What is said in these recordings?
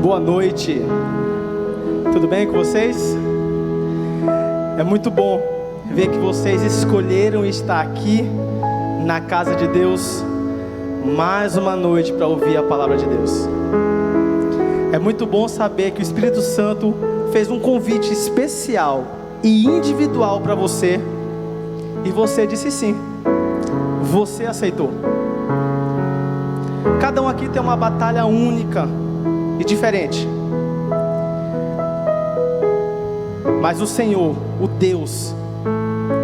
Boa noite, tudo bem com vocês? É muito bom ver que vocês escolheram estar aqui na casa de Deus mais uma noite para ouvir a palavra de Deus. É muito bom saber que o Espírito Santo fez um convite especial e individual para você, e você disse sim, você aceitou. Cada um aqui tem uma batalha única e diferente, mas o Senhor, o Deus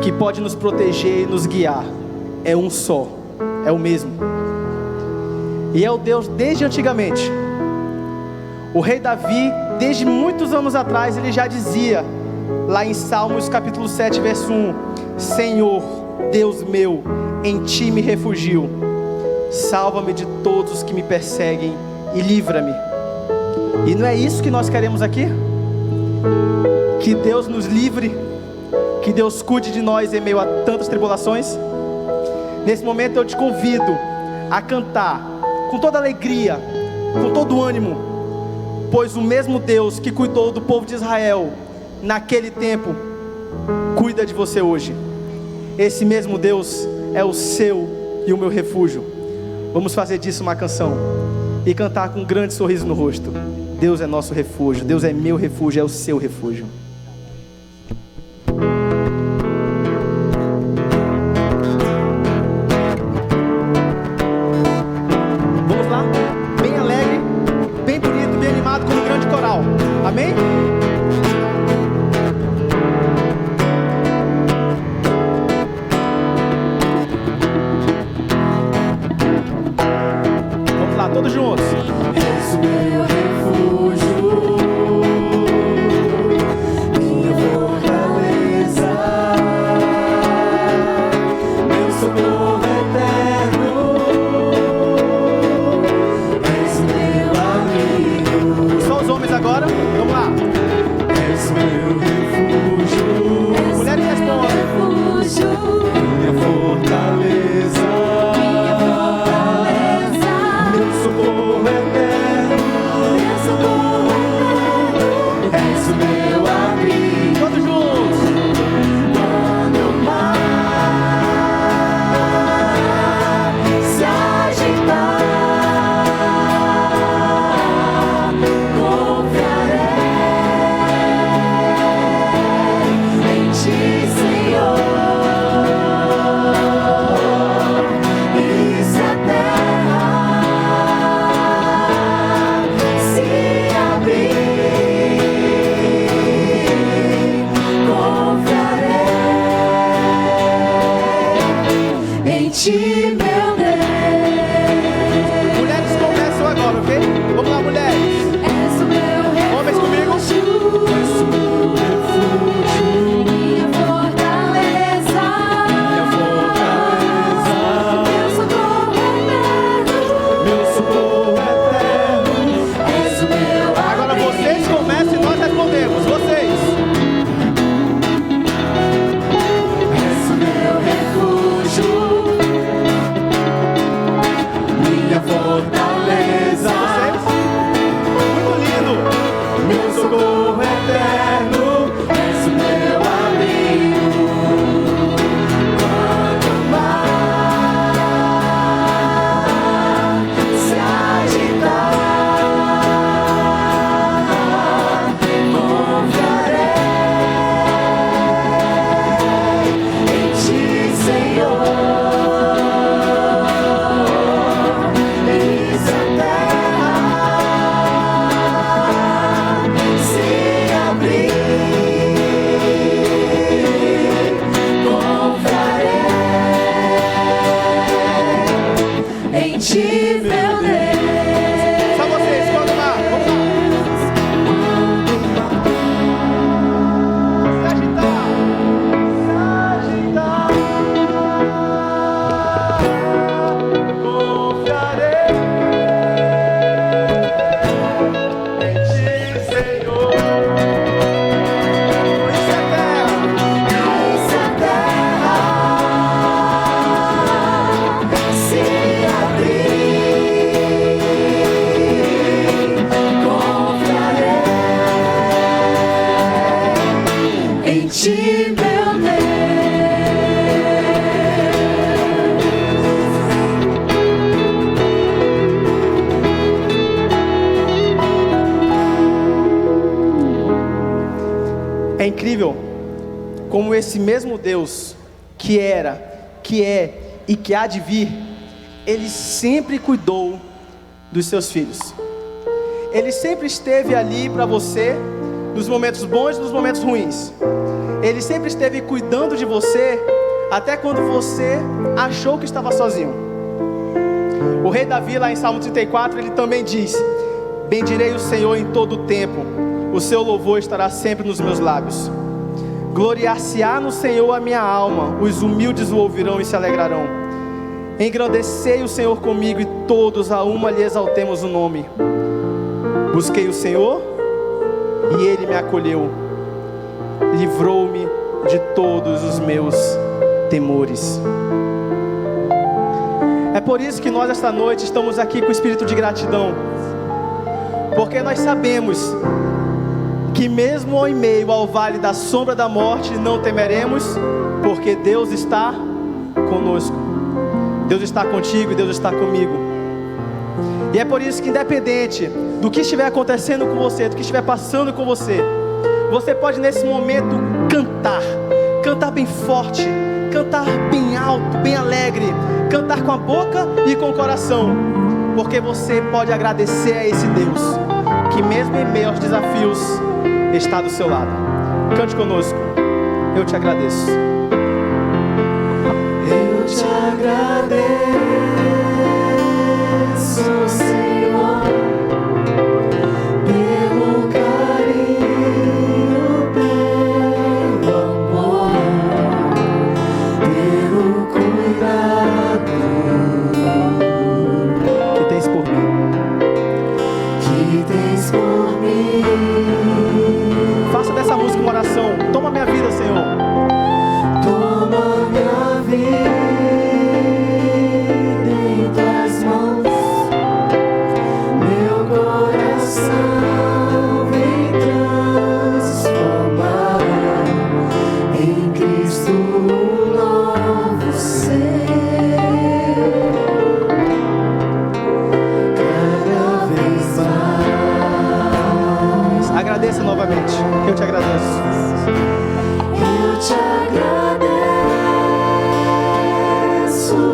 que pode nos proteger e nos guiar, é um só, é o mesmo, e é o Deus desde antigamente. O rei Davi, desde muitos anos atrás, ele já dizia lá em Salmos capítulo 7 verso 1: Senhor, Deus meu, em ti me refugio, salva-me de todos os que me perseguem e livra-me. E não é isso que nós queremos aqui? Que Deus nos livre, que Deus cuide de nós em meio a tantas tribulações. Nesse momento eu te convido a cantar com toda alegria, com todo ânimo, pois o mesmo Deus que cuidou do povo de Israel naquele tempo, cuida de você hoje. Esse mesmo Deus é o seu e o meu refúgio. Vamos fazer disso uma canção e cantar com um grande sorriso no rosto. Deus é nosso refúgio, Deus é meu refúgio, é o seu refúgio. Vamos lá? Bem alegre, bem bonito, bem animado, como um grande coral. Amém? Vamos lá, todos juntos. És o meu refúgio, de meu Deus. É incrível como esse mesmo Deus que era, que é e que há de vir, Ele sempre cuidou dos seus filhos. Ele sempre esteve ali para você, nos momentos bons e nos momentos ruins. Ele sempre esteve cuidando de você, até quando você achou que estava sozinho. O rei Davi, lá em Salmo 34, ele também diz: bendirei o Senhor em todo o tempo, o seu louvor estará sempre nos meus lábios. Gloriar-se-á no Senhor a minha alma, os humildes o ouvirão e se alegrarão. Engrandecei o Senhor comigo e todos a uma lhe exaltemos o nome. Busquei o Senhor e Ele me acolheu, livrou-me de todos os meus temores. É por isso que nós esta noite estamos aqui com o espírito de gratidão, porque nós sabemos que mesmo em meio ao vale da sombra da morte não temeremos, porque Deus está conosco. Deus está contigo e Deus está comigo. E é por isso que, independente do que estiver acontecendo com você, do que estiver passando com você, você pode nesse momento cantar bem forte, cantar bem alto, bem alegre, cantar com a boca e com o coração, porque você pode agradecer a esse Deus que mesmo em meio aos desafios está do seu lado. Cante conosco. Eu te agradeço. Eu te agradeço, Senhor, pelo carinho, pelo amor, pelo cuidado Que tens por mim. que tens por mim. Faça dessa música uma oração. Toma minha vida, Senhor. Toma minha vida em tuas mãos, meu coração vem transformar em Cristo um novo ser, cada vez mais. Agradeça novamente. Eu te agradeço. Eu te agradeço,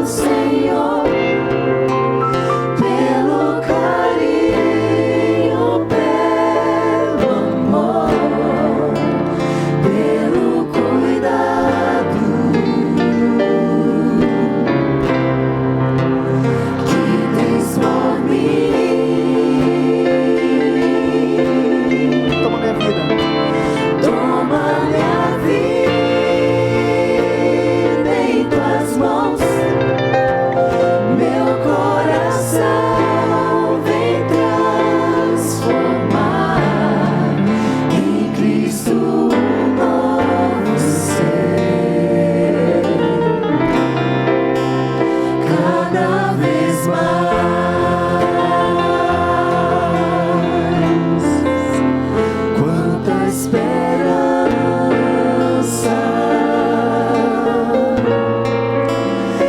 Senhor, pelo carinho, pelo amor, pelo cuidado que tens por mim. Toma minha vida. Toma minha vida em tuas mãos, meu coração vem transformar em Cristo um novo ser, cada vez mais. Quanta esperança,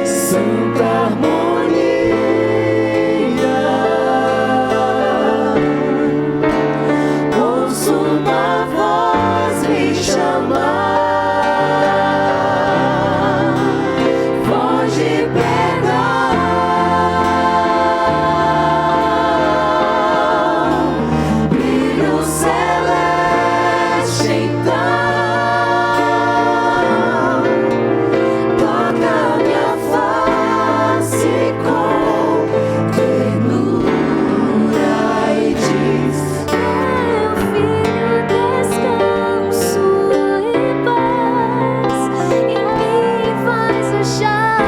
santa harmonia, ouço uma voz me chamar, voz de perdão, brilho celeste então, toca minha face com ternura e diz: meu filho, descanso e paz, em mim vais achar.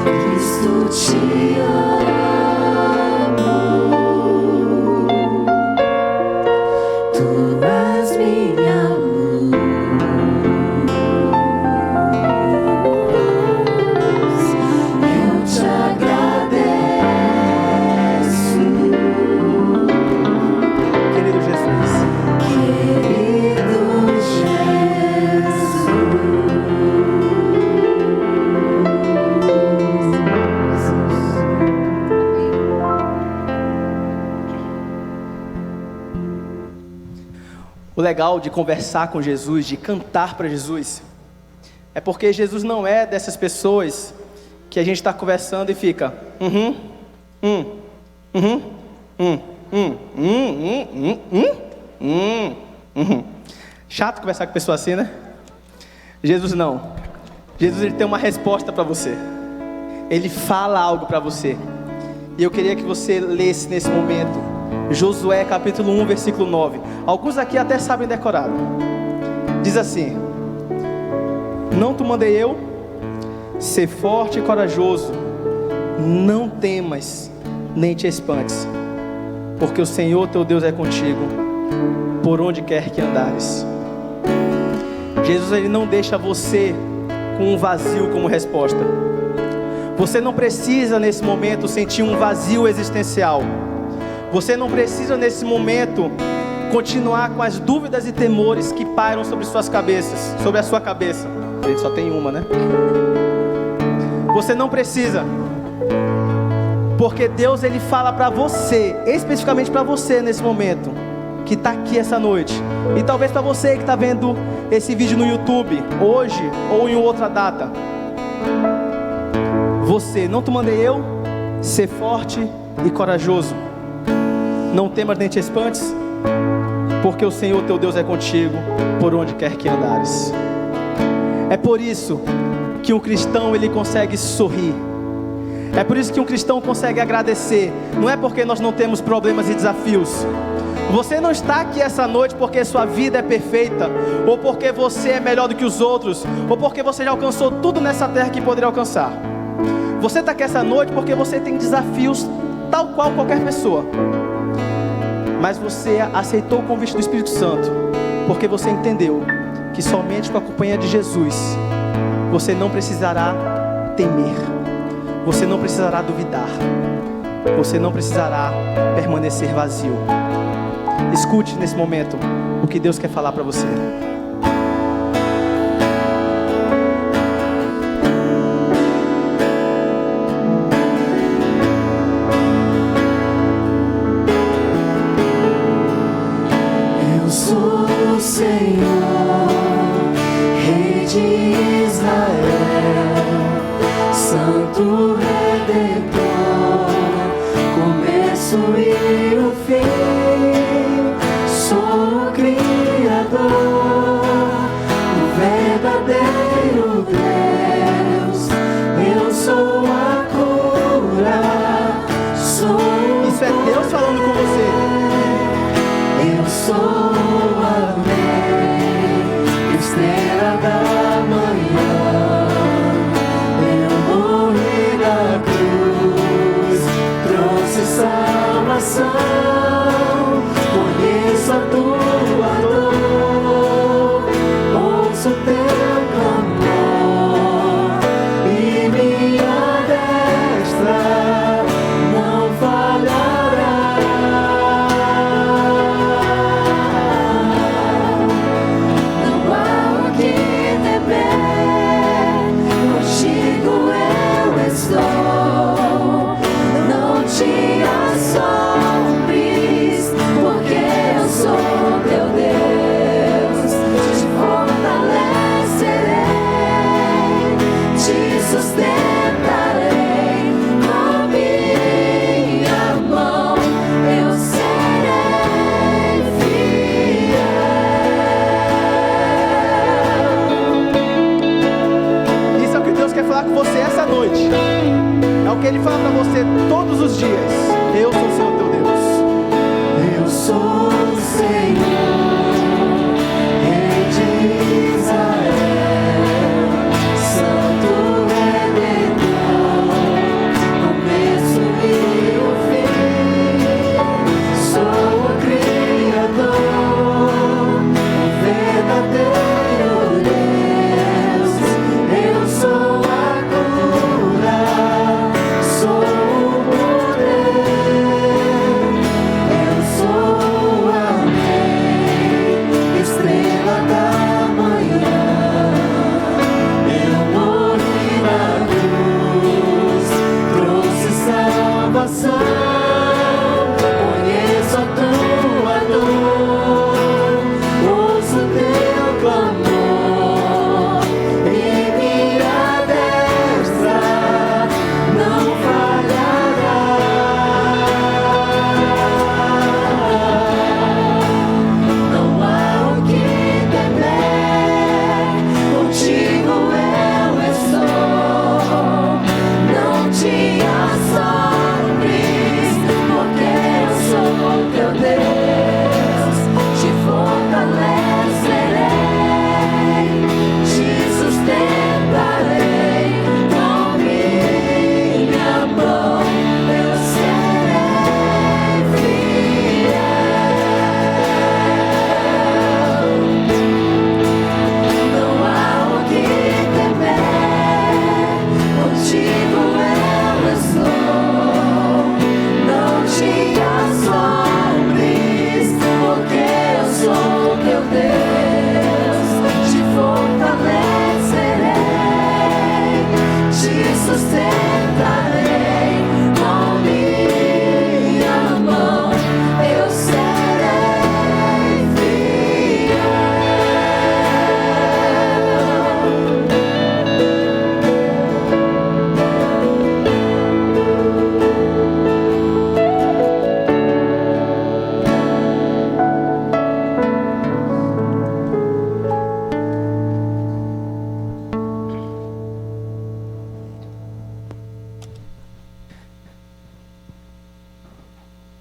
Cristo te amo, tu és minha luz. Eu te agradeço. Querido, O legal de conversar com Jesus, de cantar para Jesus, é porque Jesus não é dessas pessoas que a gente está conversando e fica chato conversar com pessoa assim, né? Jesus não. Jesus, ele tem uma resposta para você. Ele fala algo para você. E eu queria que você lesse nesse momento Josué capítulo 1, versículo 9. Alguns aqui até sabem decorado. Diz assim: não te mandei eu? Ser forte e corajoso, não temas, nem te espantes, porque o Senhor teu Deus é contigo, por onde quer que andares. Jesus, ele não deixa você com um vazio como resposta. Você não precisa nesse momento sentir um vazio existencial. Você não precisa nesse momento continuar com as dúvidas e temores que pairam sobre suas cabeças, sobre a sua cabeça. Ele só tem uma, né? Você não precisa, porque Deus, ele fala para você, especificamente para você nesse momento, que está aqui essa noite, e talvez para você que está vendo esse vídeo no YouTube, hoje ou em outra data. Você, não te mandei eu? Ser forte e corajoso, não temas nem te espantes, porque o Senhor teu Deus é contigo, por onde quer que andares. É por isso que um cristão, ele consegue sorrir. É por isso que um cristão consegue agradecer. Não é porque nós não temos problemas e desafios. Você não está aqui essa noite porque sua vida é perfeita, ou porque você é melhor do que os outros, ou porque você já alcançou tudo nessa terra que poderia alcançar. Você está aqui essa noite porque você tem desafios tal qual qualquer pessoa. Mas você aceitou o convite do Espírito Santo, porque você entendeu que somente com a companhia de Jesus você não precisará temer, você não precisará duvidar, você não precisará permanecer vazio. Escute nesse momento o que Deus quer falar para você. Eu sou o Senhor, Rei de Israel, Santo Redentor, começo e o fim. Sou o Criador, o verdadeiro Deus. Eu sou a cura, sou. Isso é Deus falando com você. Eu sou a lei, estrela da manhã. Eu morri na cruz, trouxe salvação. Conheço a tua dor, ouço teu clamor, e minha destra não falhará. Não há o que temer, contigo eu estou. Não te assombres, porque eu sou teu Deus. Te fortalecerei, te sustentarei com minha mão. Eu serei fiel. Isso é o que Deus quer falar com você essa noite. É o que Ele fala para você todos os dias. Eu sou o Senhor teu Deus. Eu sou o Senhor, Rei de Israel, Santo Redentor, começo e o fim. Sou o Criador, o verdadeiro Deus. Eu sou a cura, sou o poder. Eu sou a lei.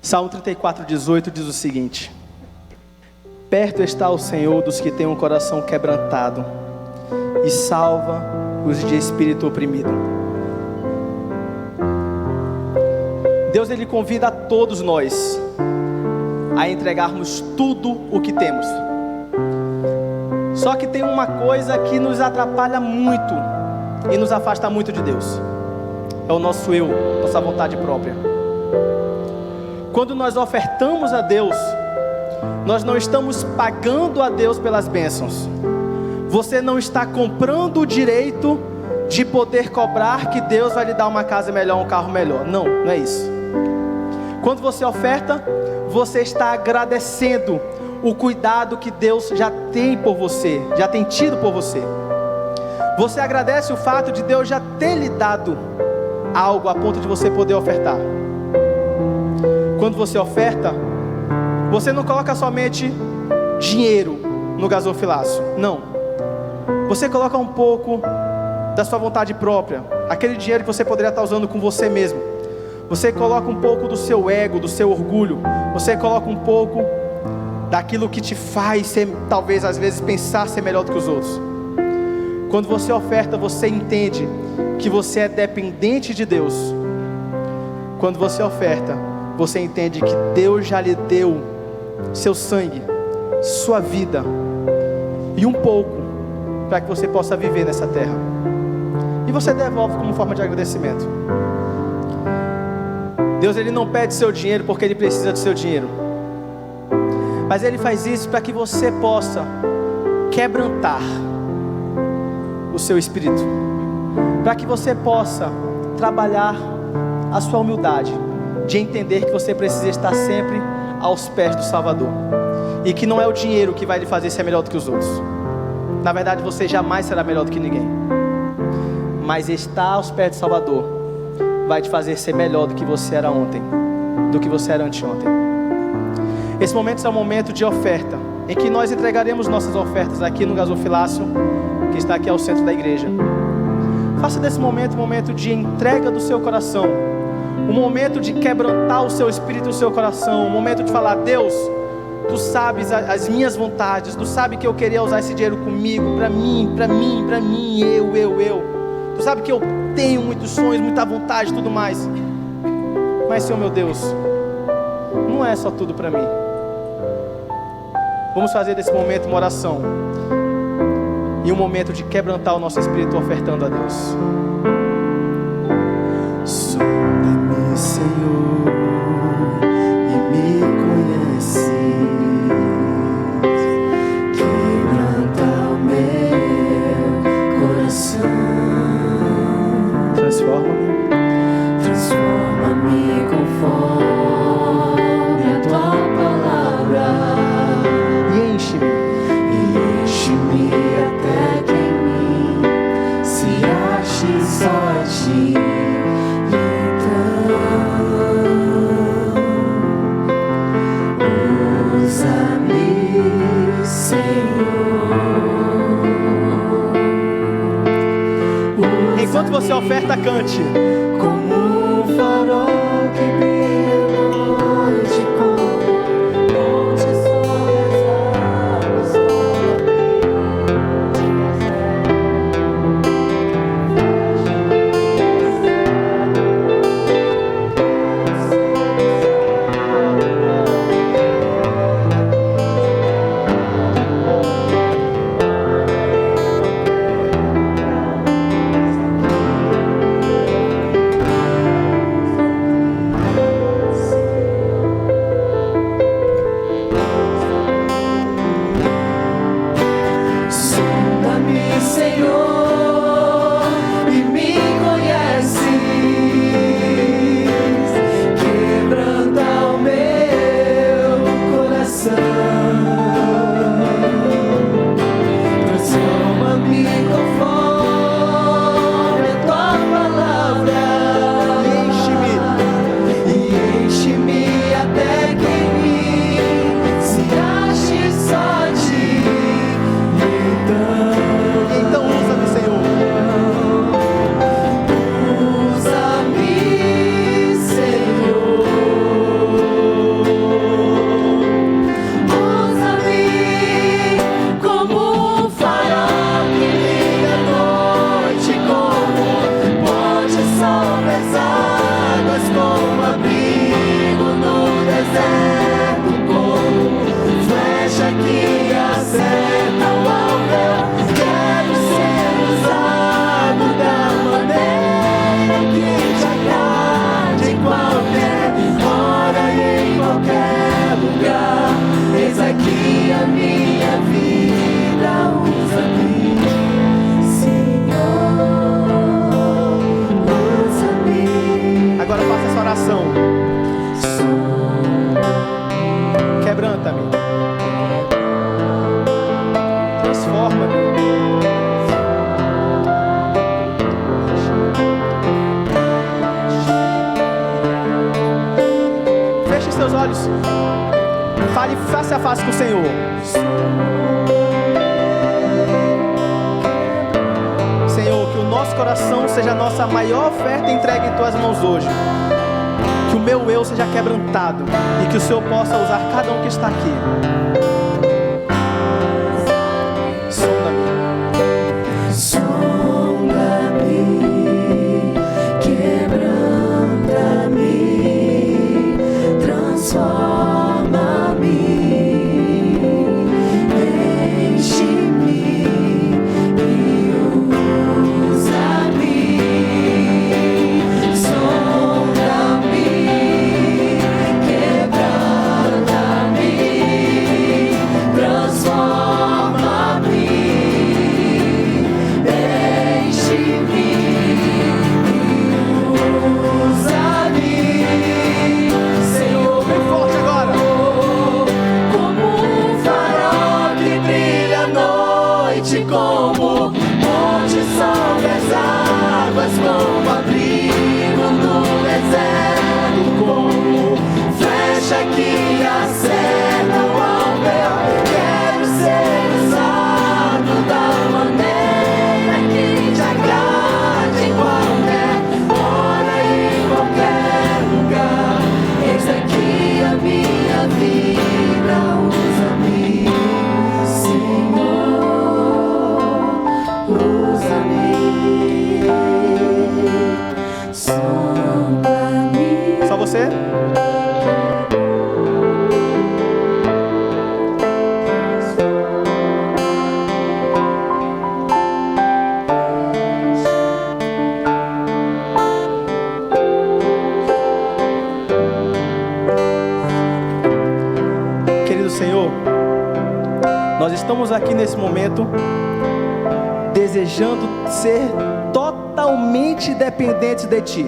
Salmo 34:18 diz o seguinte: perto está o Senhor dos que têm um coração quebrantado e salva os de espírito oprimido. Deus, Ele convida a todos nós a entregarmos tudo o que temos. Só que tem uma coisa que nos atrapalha muito e nos afasta muito de Deus. É o nosso eu, nossa vontade própria. Quando nós ofertamos a Deus, nós não estamos pagando a Deus pelas bênçãos. Você não está comprando o direito de poder cobrar que Deus vai lhe dar uma casa melhor, um carro melhor. Não, não é isso. Quando você oferta, você está agradecendo o cuidado que Deus já tem por você, já tem tido por você. Você agradece o fato de Deus já ter lhe dado algo a ponto de você poder ofertar. Quando você oferta, você não coloca somente dinheiro no gasofilaço, não. Você coloca um pouco da sua vontade própria, aquele dinheiro que você poderia estar usando com você mesmo. Você coloca um pouco do seu ego, do seu orgulho. Você coloca um pouco daquilo que te faz ser, talvez às vezes pensar ser melhor do que os outros. Quando você oferta, você entende que você é dependente de Deus. Quando você oferta, você entende que Deus já lhe deu seu sangue, sua vida e um pouco para que você possa viver nessa terra. E você devolve como forma de agradecimento. Deus, Ele não pede seu dinheiro porque Ele precisa do seu dinheiro, mas Ele faz isso para que você possa quebrantar o seu espírito, para que você possa trabalhar a sua humildade, de entender que você precisa estar sempre aos pés do Salvador, e que não é o dinheiro que vai lhe fazer ser melhor do que os outros. Na verdade, você jamais será melhor do que ninguém, mas estar aos pés do Salvador vai te fazer ser melhor do que você era ontem, do que você era anteontem. Esse momento é um momento de oferta, em que nós entregaremos nossas ofertas aqui no gasofilácio, que está aqui ao centro da igreja. Faça desse momento um momento de entrega do seu coração, um momento de quebrantar o seu espírito e o seu coração, um momento de falar: Deus, Tu sabes as minhas vontades, Tu sabes que eu queria usar esse dinheiro comigo, para mim, eu. Tu sabe que eu tenho muitos sonhos, muita vontade e tudo mais. Mas, Senhor meu Deus, não é só tudo para mim. Vamos fazer desse momento uma oração e um momento de quebrantar o nosso espírito ofertando a Deus. Sonda-me, Senhor, e me conheces. Quebranta o meu coração. Transforma-me conforme a Tua palavra, e enche-me até que em mim se ache só a Ti. Então usa-me, Senhor. Enquanto você oferta, cante. Como um farol que brilha à noite, como onde sobre as águas. coração. Quebranta-me. Transforma-me. Feche seus olhos. Fale face a face com o Senhor. Senhor, que o nosso coração seja a nossa maior oferta entregue em Tuas mãos hoje. Que o meu eu seja quebrantado e que o Senhor possa usar cada um que está aqui. Sonda-me. Sonda-me, quebranta-me, transforma-me, enche-me e usa-me. Sonda-me, quebranta-me, transforma-me, enche-me e usa-me. Senhor, bem forte agora. Como um farol que brilha à noite, como monte sobre as águas, como abrigo no deserto, como flecha que acerta o alvo. Quero ser usado da maneira que te agrade, em qualquer hora e em qualquer lugar. Eis aqui a minha vida, usa-me, Senhor, usa-me, sonda-me. Só você? Querido Senhor, nós estamos aqui nesse momento desejando ser totalmente dependentes de Ti.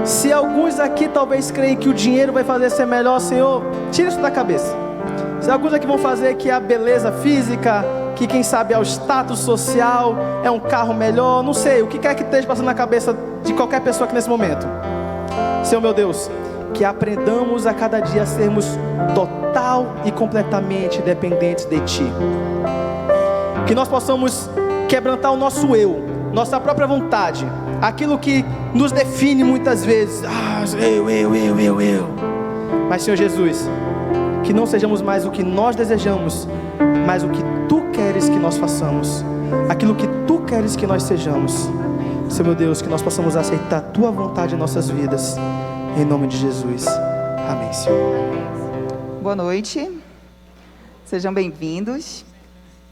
Se alguns aqui talvez creem que o dinheiro vai fazer ser melhor, Senhor, tira isso da cabeça. Se alguns aqui vão fazer que a beleza física, que quem sabe é o status social, é um carro melhor, não sei, o que quer que esteja passando na cabeça de qualquer pessoa aqui nesse momento. Senhor meu Deus, que aprendamos a cada dia a sermos total e completamente dependentes de Ti. Que nós possamos quebrantar o nosso eu, nossa própria vontade, aquilo que nos define muitas vezes. Eu. Mas Senhor Jesus, que não sejamos mais o que nós desejamos, mas o que Tu queres que nós façamos, aquilo que Tu queres que nós sejamos. Senhor meu Deus, que nós possamos aceitar a Tua vontade em nossas vidas, em nome de Jesus. Amém, Senhor. Boa noite, sejam bem-vindos.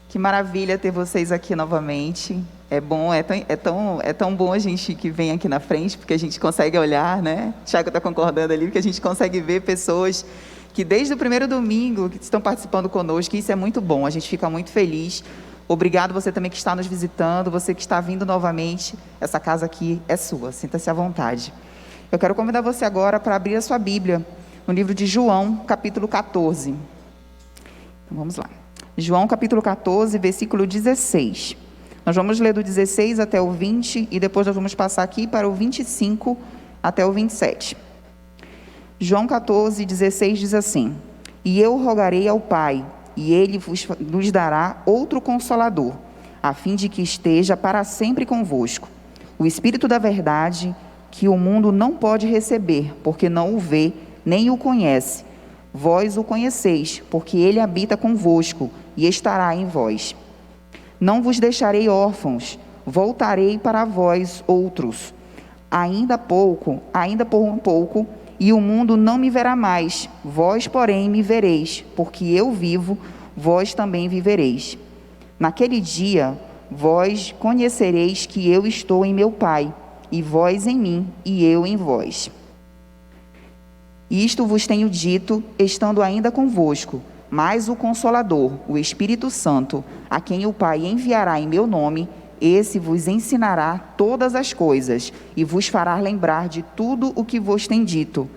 Que maravilha ter vocês aqui novamente. É bom, é tão bom a gente que vem aqui na frente, porque a gente consegue olhar, né? O Thiago está concordando ali, porque a gente consegue ver pessoas que desde o primeiro domingo que estão participando conosco, e isso é muito bom, a gente fica muito feliz. Obrigado você também que está nos visitando, você que está vindo novamente, essa casa aqui é sua, sinta-se à vontade. Eu quero convidar você agora para abrir a sua Bíblia, no livro de João, capítulo 14. Então, vamos lá. João, capítulo 14, versículo 16. Nós vamos ler do 16 até o 20, e depois nós vamos passar aqui para o 25 até o 27. João 14, 16 diz assim: E eu rogarei ao Pai, e Ele nos dará outro Consolador, a fim de que esteja para sempre convosco. O Espírito da verdade, que o mundo não pode receber, porque não o vê, nem o conhece. Vós o conheceis, porque Ele habita convosco, e estará em vós. Não vos deixarei órfãos, voltarei para vós outros. Ainda por um pouco, e o mundo não me verá mais, vós, porém, me vereis, porque eu vivo, vós também vivereis. Naquele dia, vós conhecereis que eu estou em meu Pai, e vós em mim, e eu em vós. Isto vos tenho dito, estando ainda convosco, mas o Consolador, o Espírito Santo, a quem o Pai enviará em meu nome, esse vos ensinará todas as coisas e vos fará lembrar de tudo o que vos tem dito.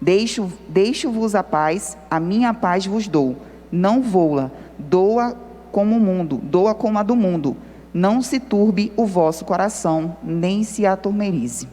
Deixo-vos a paz, a minha paz vos dou. Não vou-la, doa como a do mundo. Não se turbe o vosso coração, nem se atemorize.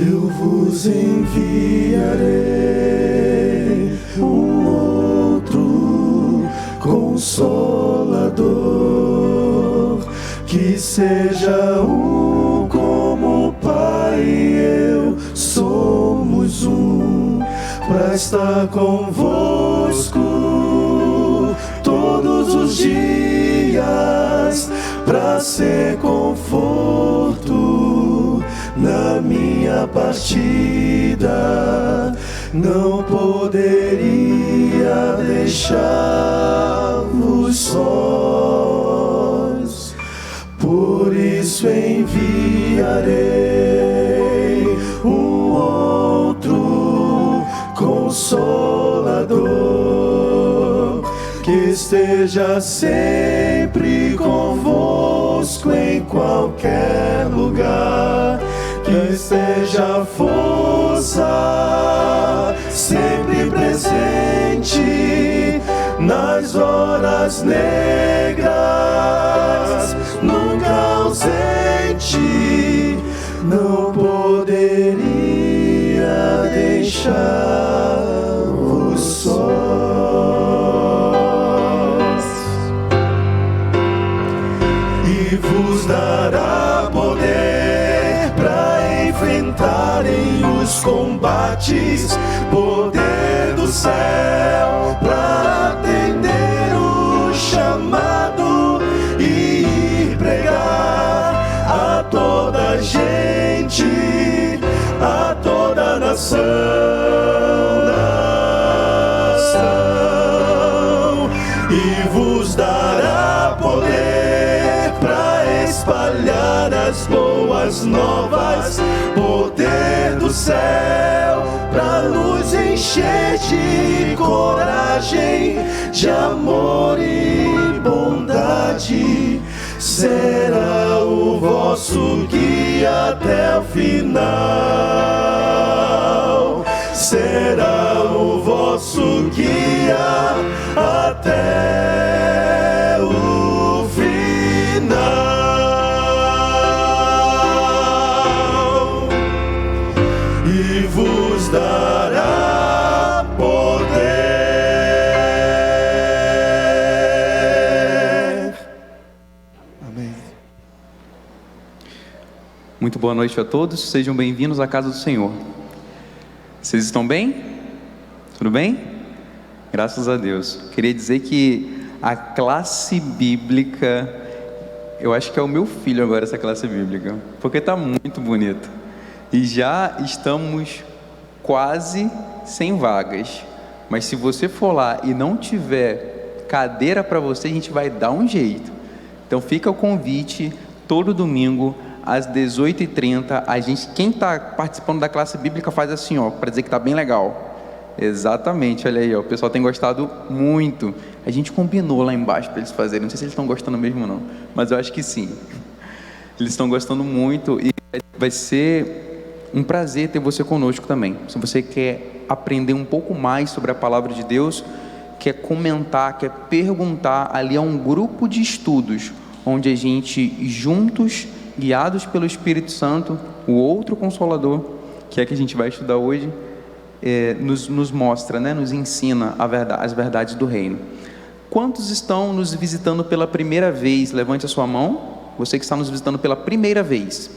Eu vos enviarei outro Consolador, que seja como o Pai e eu somos para estar convosco todos os dias, para ser conforto na minha partida. Não poderia deixar-vos sós, por isso enviarei outro Consolador, que esteja sempre convosco em qualquer lugar, que seja força sempre presente nas horas negras, nunca ausente. Não poderia deixar-vos sós, e vos dará poder para enfrentarem os combates, poder do céu para atender o chamado e ir pregar a toda gente, a toda nação, e vos dará poder para espalhar as boas novas, poder do céu para nos encher de coragem, de amor e bondade. Será o vosso guia até o final, será o vosso guia até o final, e vos dará poder. Amém. Muito boa noite a todos, sejam bem-vindos à casa do Senhor. Vocês estão bem? Tudo bem? Graças a Deus. Queria dizer que a classe bíblica, eu acho que é o meu filho agora, essa classe bíblica, porque está muito bonito. E já estamos quase sem vagas. Mas se você for lá e não tiver cadeira para você, a gente vai dar um jeito. Então fica o convite, todo domingo, às 18h30, quem está participando da classe bíblica faz assim, ó, para dizer que está bem legal. Exatamente, olha aí, ó, o pessoal tem gostado muito. A gente combinou lá embaixo para eles fazerem, não sei se eles estão gostando mesmo ou não, mas eu acho que sim. Eles estão gostando muito e vai ser um prazer ter você conosco também. Se você quer aprender um pouco mais sobre a palavra de Deus, quer comentar, quer perguntar, ali é um grupo de estudos, onde a gente juntos, guiados pelo Espírito Santo, o outro Consolador, que é que a gente vai estudar hoje, nos mostra, né, nos ensina as verdades do reino. Quantos estão nos visitando pela primeira vez? Levante a sua mão. Você que está nos visitando pela primeira vez,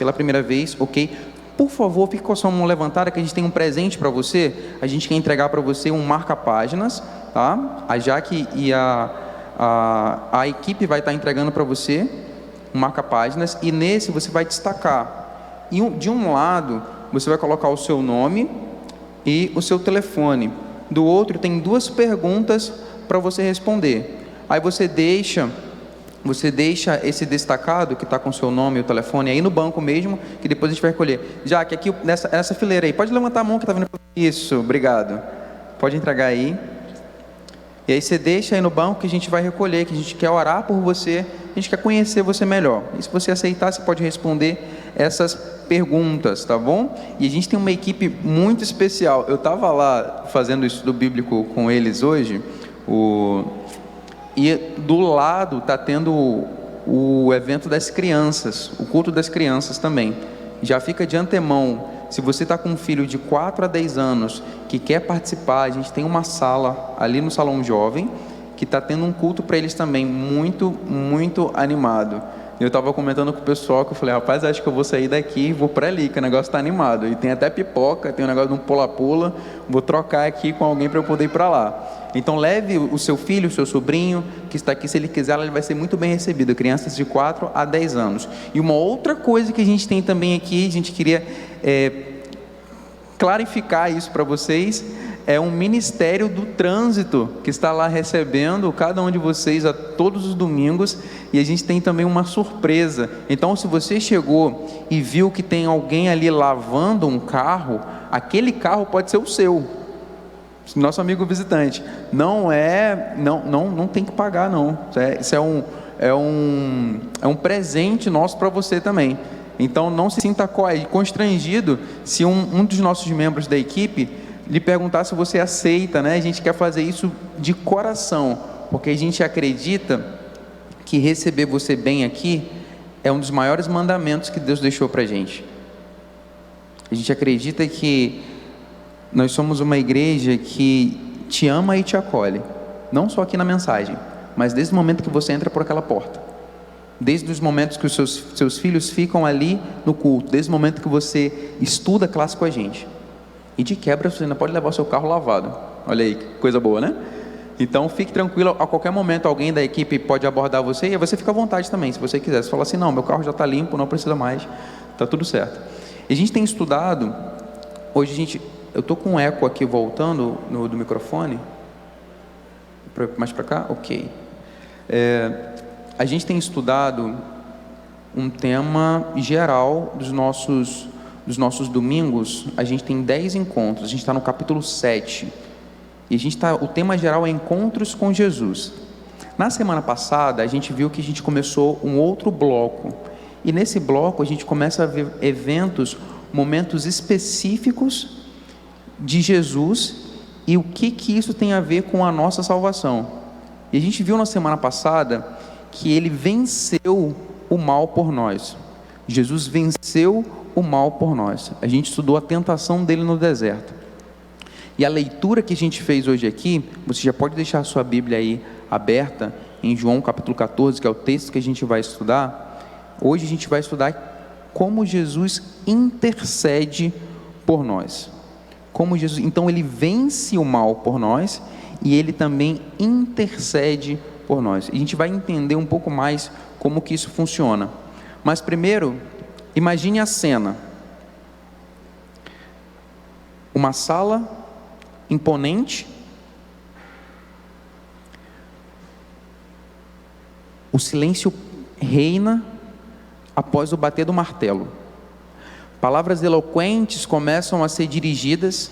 ok? Por favor, fique com a sua mão levantada, que a gente tem um presente para você. A gente quer entregar para você um marca-páginas, tá? A Jaque e a equipe vai estar entregando para você. um marca-páginas, e nesse você vai destacar. E de um lado, você vai colocar o seu nome e o seu telefone. Do outro, tem 2 perguntas para você responder. Aí você deixa esse destacado, que está com o seu nome e o telefone, aí no banco mesmo, que depois a gente vai recolher. Já que aqui, nessa fileira aí, pode levantar a mão que está vindo. Isso, obrigado. Pode entregar aí. E aí você deixa aí no banco que a gente vai recolher, que a gente quer orar por você, a gente quer conhecer você melhor. E se você aceitar, você pode responder essas perguntas, tá bom? E a gente tem uma equipe muito especial. Eu estava lá fazendo estudo bíblico com eles hoje, e do lado está tendo o evento das crianças, o culto das crianças também. Já fica de antemão, se você está com um filho de 4 a 10 anos que quer participar, a gente tem uma sala ali no Salão Jovem, que está tendo um culto para eles também, muito, muito animado. Eu estava comentando com o pessoal, que eu falei, rapaz, acho que eu vou sair daqui e vou para ali, que o negócio está animado. E tem até pipoca, tem um negócio de um pula-pula, vou trocar aqui com alguém para eu poder ir para lá. Então leve o seu filho, o seu sobrinho, que está aqui, se ele quiser, ele vai ser muito bem recebido, crianças de 4 a 10 anos. E uma outra coisa que a gente tem também aqui, a gente queria clarificar isso para vocês, é um ministério do trânsito, que está lá recebendo cada um de vocês a todos os domingos, e a gente tem também uma surpresa. Então, se você chegou e viu que tem alguém ali lavando um carro, aquele carro pode ser o seu, nosso amigo visitante. Não tem que pagar, não. Isso é um presente nosso para você também. Então não se sinta constrangido se um dos nossos membros da equipe lhe perguntar se você aceita, né? A gente quer fazer isso de coração, porque a gente acredita que receber você bem aqui é um dos maiores mandamentos que Deus deixou para a gente. A gente acredita que nós somos uma igreja que te ama e te acolhe, não só aqui na mensagem, mas desde o momento que você entra por aquela porta, desde os momentos que os seus filhos ficam ali no culto, desde o momento que você estuda a classe com a gente, e de quebra você ainda pode levar o seu carro lavado. Olha aí, que coisa boa, né? Então fique tranquilo, a qualquer momento alguém da equipe pode abordar você, e você fica à vontade também, se você quiser. Você fala assim, não, meu carro já está limpo, não precisa mais, está tudo certo. E a gente tem estudado, hoje eu estou com um eco aqui voltando do microfone, mais para cá? Ok. A gente tem estudado um tema geral dos nossos domingos. A gente tem 10 encontros, a gente está no capítulo 7, e o tema geral é encontros com Jesus. Na semana passada, a gente viu que a gente começou um outro bloco, e nesse bloco a gente começa a ver eventos, momentos específicos de Jesus, e o que isso tem a ver com a nossa salvação. E a gente viu na semana passada que ele venceu o mal por nós. Jesus venceu o mal por nós. A gente estudou a tentação dele no deserto. E a leitura que a gente fez hoje aqui, você já pode deixar a sua Bíblia aí aberta, em João capítulo 14, que é o texto que a gente vai estudar. Hoje a gente vai estudar como Jesus intercede por nós. Então ele vence o mal por nós, e ele também intercede por nós. E a gente vai entender um pouco mais como que isso funciona. Mas primeiro, imagine a cena. Uma sala imponente, o silêncio reina após o bater do martelo. Palavras eloquentes começam a ser dirigidas,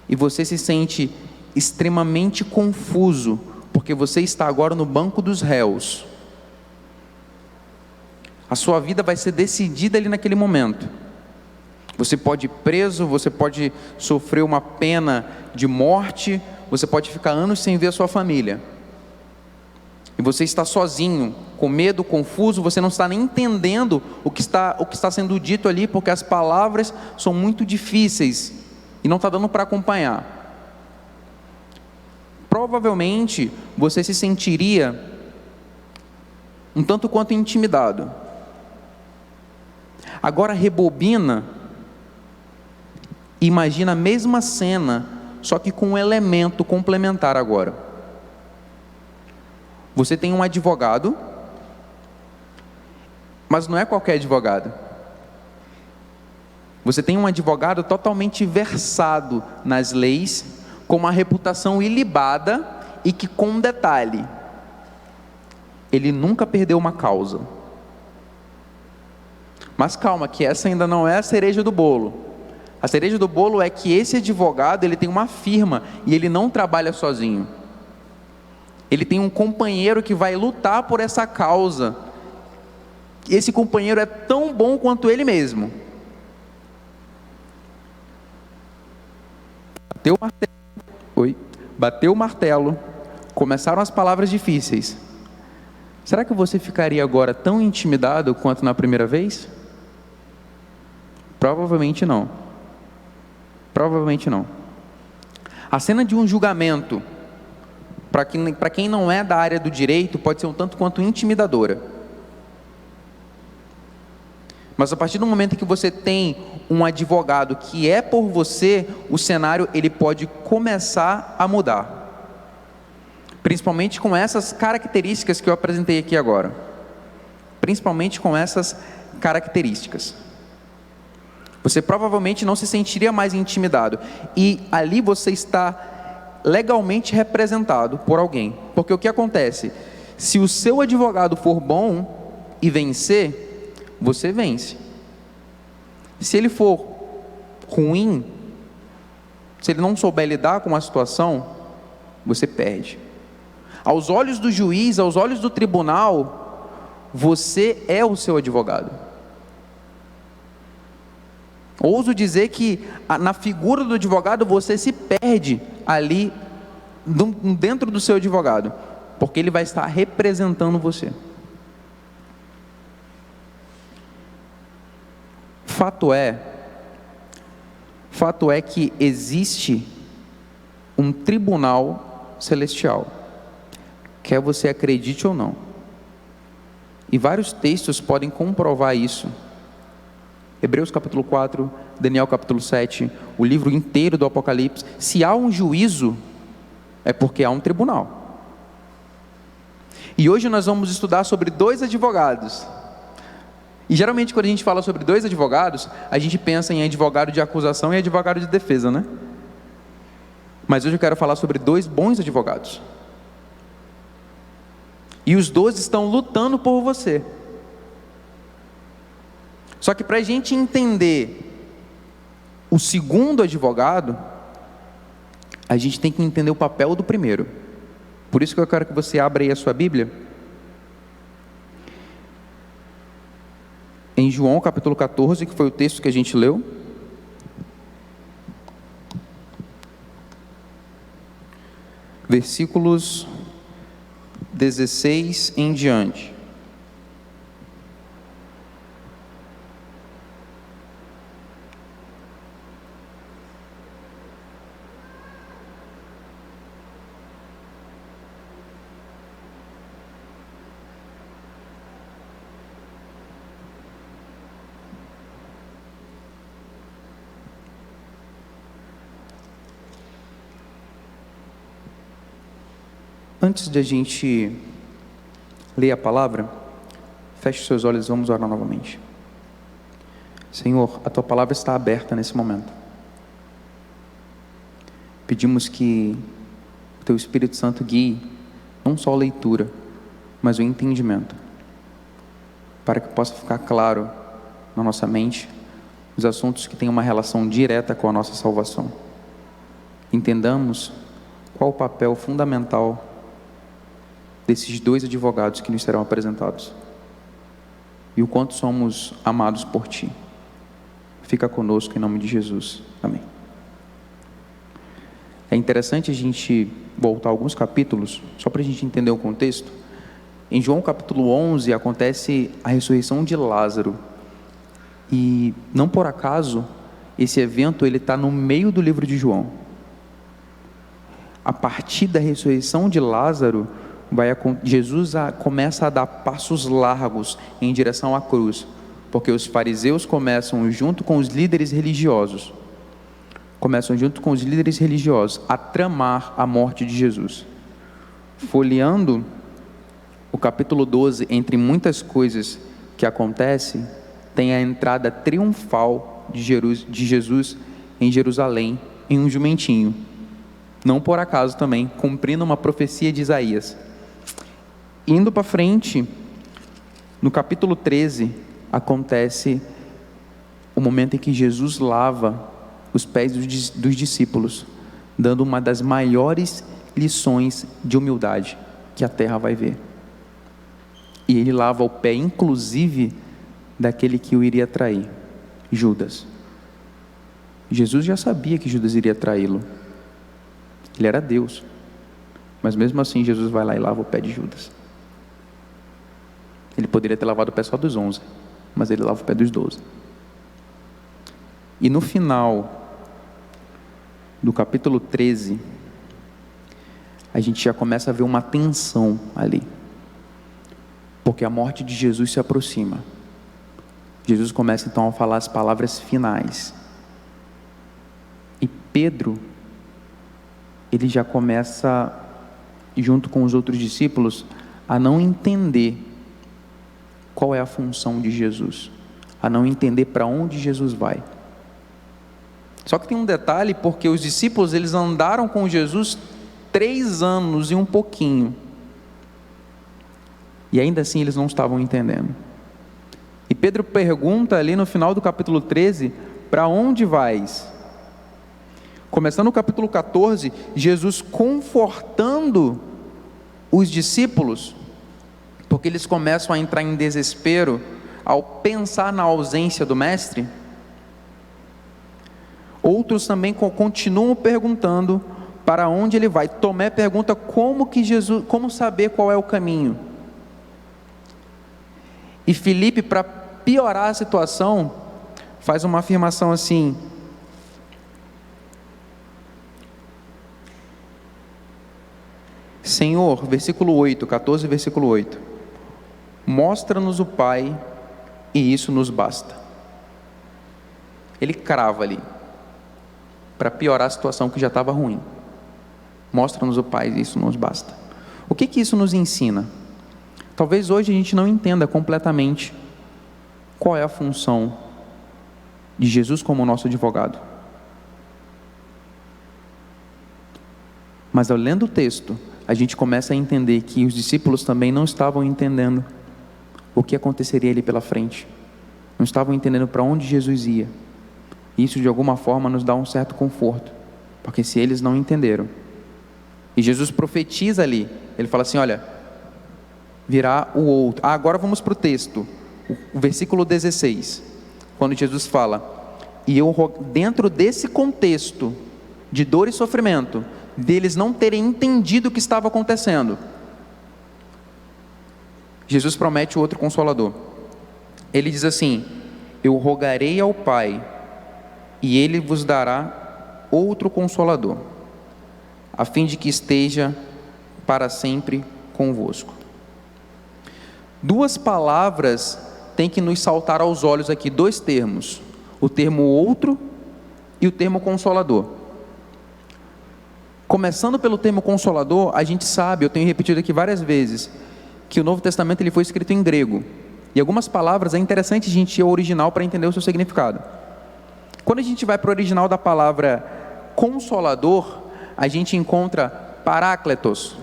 e você se sente extremamente confuso, porque você está agora no banco dos réus. A sua vida vai ser decidida ali naquele momento. Você pode ir preso, você pode sofrer uma pena de morte, você pode ficar anos sem ver a sua família. E você está sozinho, com medo, confuso, você não está nem entendendo o que está sendo dito ali, porque as palavras são muito difíceis e não está dando para acompanhar. Provavelmente você se sentiria um tanto quanto intimidado. Agora rebobina, imagina a mesma cena, só que com um elemento complementar agora. Você tem um advogado, Mas não é qualquer advogado. Você tem um advogado totalmente versado nas leis, com uma reputação ilibada e que, com um detalhe, ele nunca perdeu uma causa. Mas calma, que essa ainda não é a cereja do bolo. A cereja do bolo é que esse advogado, ele tem uma firma e ele não trabalha sozinho. Ele tem um companheiro que vai lutar por essa causa. Esse companheiro é tão bom quanto ele mesmo. Bateu o martelo, começaram as palavras difíceis. Será que você ficaria agora tão intimidado quanto na primeira vez? Provavelmente não. Provavelmente não. A cena de um julgamento, para quem não é da área do direito, pode ser um tanto quanto intimidadora. Mas a partir do momento em que você tem um advogado que é por você, o cenário ele pode começar a mudar. Principalmente com essas características que eu apresentei aqui agora. Principalmente com essas características. Você provavelmente não se sentiria mais intimidado. E ali você está legalmente representado por alguém. Porque o que acontece? Se o seu advogado for bom e vencer, você vence. Se ele for ruim, se ele não souber lidar com a situação, você perde. Aos olhos do juiz, aos olhos do tribunal, você é o seu advogado. Ouso dizer que na figura do advogado você se perde ali dentro do seu advogado, porque ele vai estar representando você. Fato é que existe um tribunal celestial, quer você acredite ou não. E vários textos podem comprovar isso. Hebreus capítulo 4, Daniel capítulo 7, o livro inteiro do Apocalipse. Se há um juízo, é porque há um tribunal. E hoje nós vamos estudar sobre dois advogados. E geralmente quando a gente fala sobre dois advogados, a gente pensa em advogado de acusação e advogado de defesa, né? Mas hoje eu quero falar sobre dois bons advogados. E os dois estão lutando por você. Só que para a gente entender o segundo advogado, a gente tem que entender o papel do primeiro. Por isso que eu quero que você abra aí a sua Bíblia. Em João capítulo 14, que foi o texto que a gente leu. Versículos 16 em diante. Antes de a gente ler a palavra, feche os seus olhos e vamos orar novamente. Senhor, a Tua palavra está aberta nesse momento. Pedimos que o Teu Espírito Santo guie não só a leitura, mas o entendimento, para que possa ficar claro na nossa mente os assuntos que têm uma relação direta com a nossa salvação. Entendamos qual o papel fundamental desses dois advogados que nos serão apresentados, e o quanto somos amados por Ti. Fica conosco em nome de Jesus, amém. É interessante a gente voltar alguns capítulos, só para a gente entender o contexto. Em João capítulo 11 acontece a ressurreição de Lázaro, e não por acaso esse evento ele está no meio do livro de João. A partir da ressurreição de Lázaro, Jesus começa a dar passos largos em direção à cruz, porque os fariseus começam junto com os líderes religiosos a tramar a morte de Jesus. Folheando o capítulo 12, entre muitas coisas que acontece tem a entrada triunfal de Jesus em Jerusalém em um jumentinho. Não por acaso também, cumprindo uma profecia de Isaías. Indo para frente, no capítulo 13, acontece o momento em que Jesus lava os pés dos discípulos, dando uma das maiores lições de humildade que a terra vai ver. E ele lava o pé, inclusive, daquele que o iria trair, Judas. Jesus já sabia que Judas iria traí-lo. Ele era Deus. Mas mesmo assim, Jesus vai lá e lava o pé de Judas. Ele poderia ter lavado o pé só dos 11, mas ele lava o pé dos 12. E no final do capítulo 13, a gente já começa a ver uma tensão ali. Porque a morte de Jesus se aproxima. Jesus começa então a falar as palavras finais. E Pedro, ele já começa, junto com os outros discípulos, a não entender qual é a função de Jesus, a não entender para onde Jesus vai. Só que tem um detalhe, porque os discípulos, eles andaram com Jesus 3 anos e um pouquinho, e ainda assim eles não estavam entendendo. E Pedro pergunta ali no final do capítulo 13, para onde vais? Começando no capítulo 14, Jesus confortando os discípulos, porque eles começam a entrar em desespero ao pensar na ausência do mestre. Outros também continuam perguntando para onde ele vai. Tomé pergunta como saber qual é o caminho. E Filipe, para piorar a situação, faz uma afirmação assim: Senhor, versículo 8, 14, versículo 8, mostra-nos o Pai e isso nos basta. Ele crava ali, para piorar a situação que já estava ruim. Mostra-nos o Pai e isso nos basta. O que isso nos ensina? Talvez hoje a gente não entenda completamente qual é a função de Jesus como nosso advogado. Mas ao lendo o texto, a gente começa a entender que os discípulos também não estavam entendendo o que aconteceria ali pela frente. Não estavam entendendo para onde Jesus ia. Isso de alguma forma nos dá um certo conforto, porque se eles não entenderam, e Jesus profetiza ali, ele fala assim: olha, virá o outro. Agora vamos para o texto, o versículo 16, quando Jesus fala, e eu, dentro desse contexto de dor e sofrimento, deles não terem entendido o que estava acontecendo, Jesus promete o outro Consolador. Ele diz assim: eu rogarei ao Pai, e Ele vos dará outro Consolador, a fim de que esteja para sempre convosco. 2 palavras têm que nos saltar aos olhos aqui, 2 termos, o termo outro e o termo consolador. Começando pelo termo consolador, a gente sabe, eu tenho repetido aqui várias vezes, que o Novo Testamento ele foi escrito em grego, e algumas palavras é interessante a gente ir ao original para entender o seu significado. Quando a gente vai para o original da palavra consolador, a gente encontra parácletos,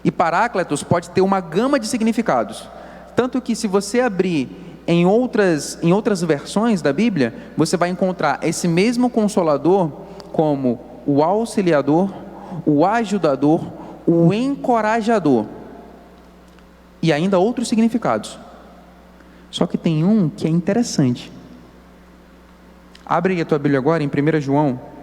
e parácletos pode ter uma gama de significados, tanto que se você abrir em outras versões da Bíblia, você vai encontrar esse mesmo consolador como o auxiliador, o ajudador, o encorajador, e ainda outros significados. Só que tem um que é interessante. Abre aí a tua Bíblia agora em 1 João.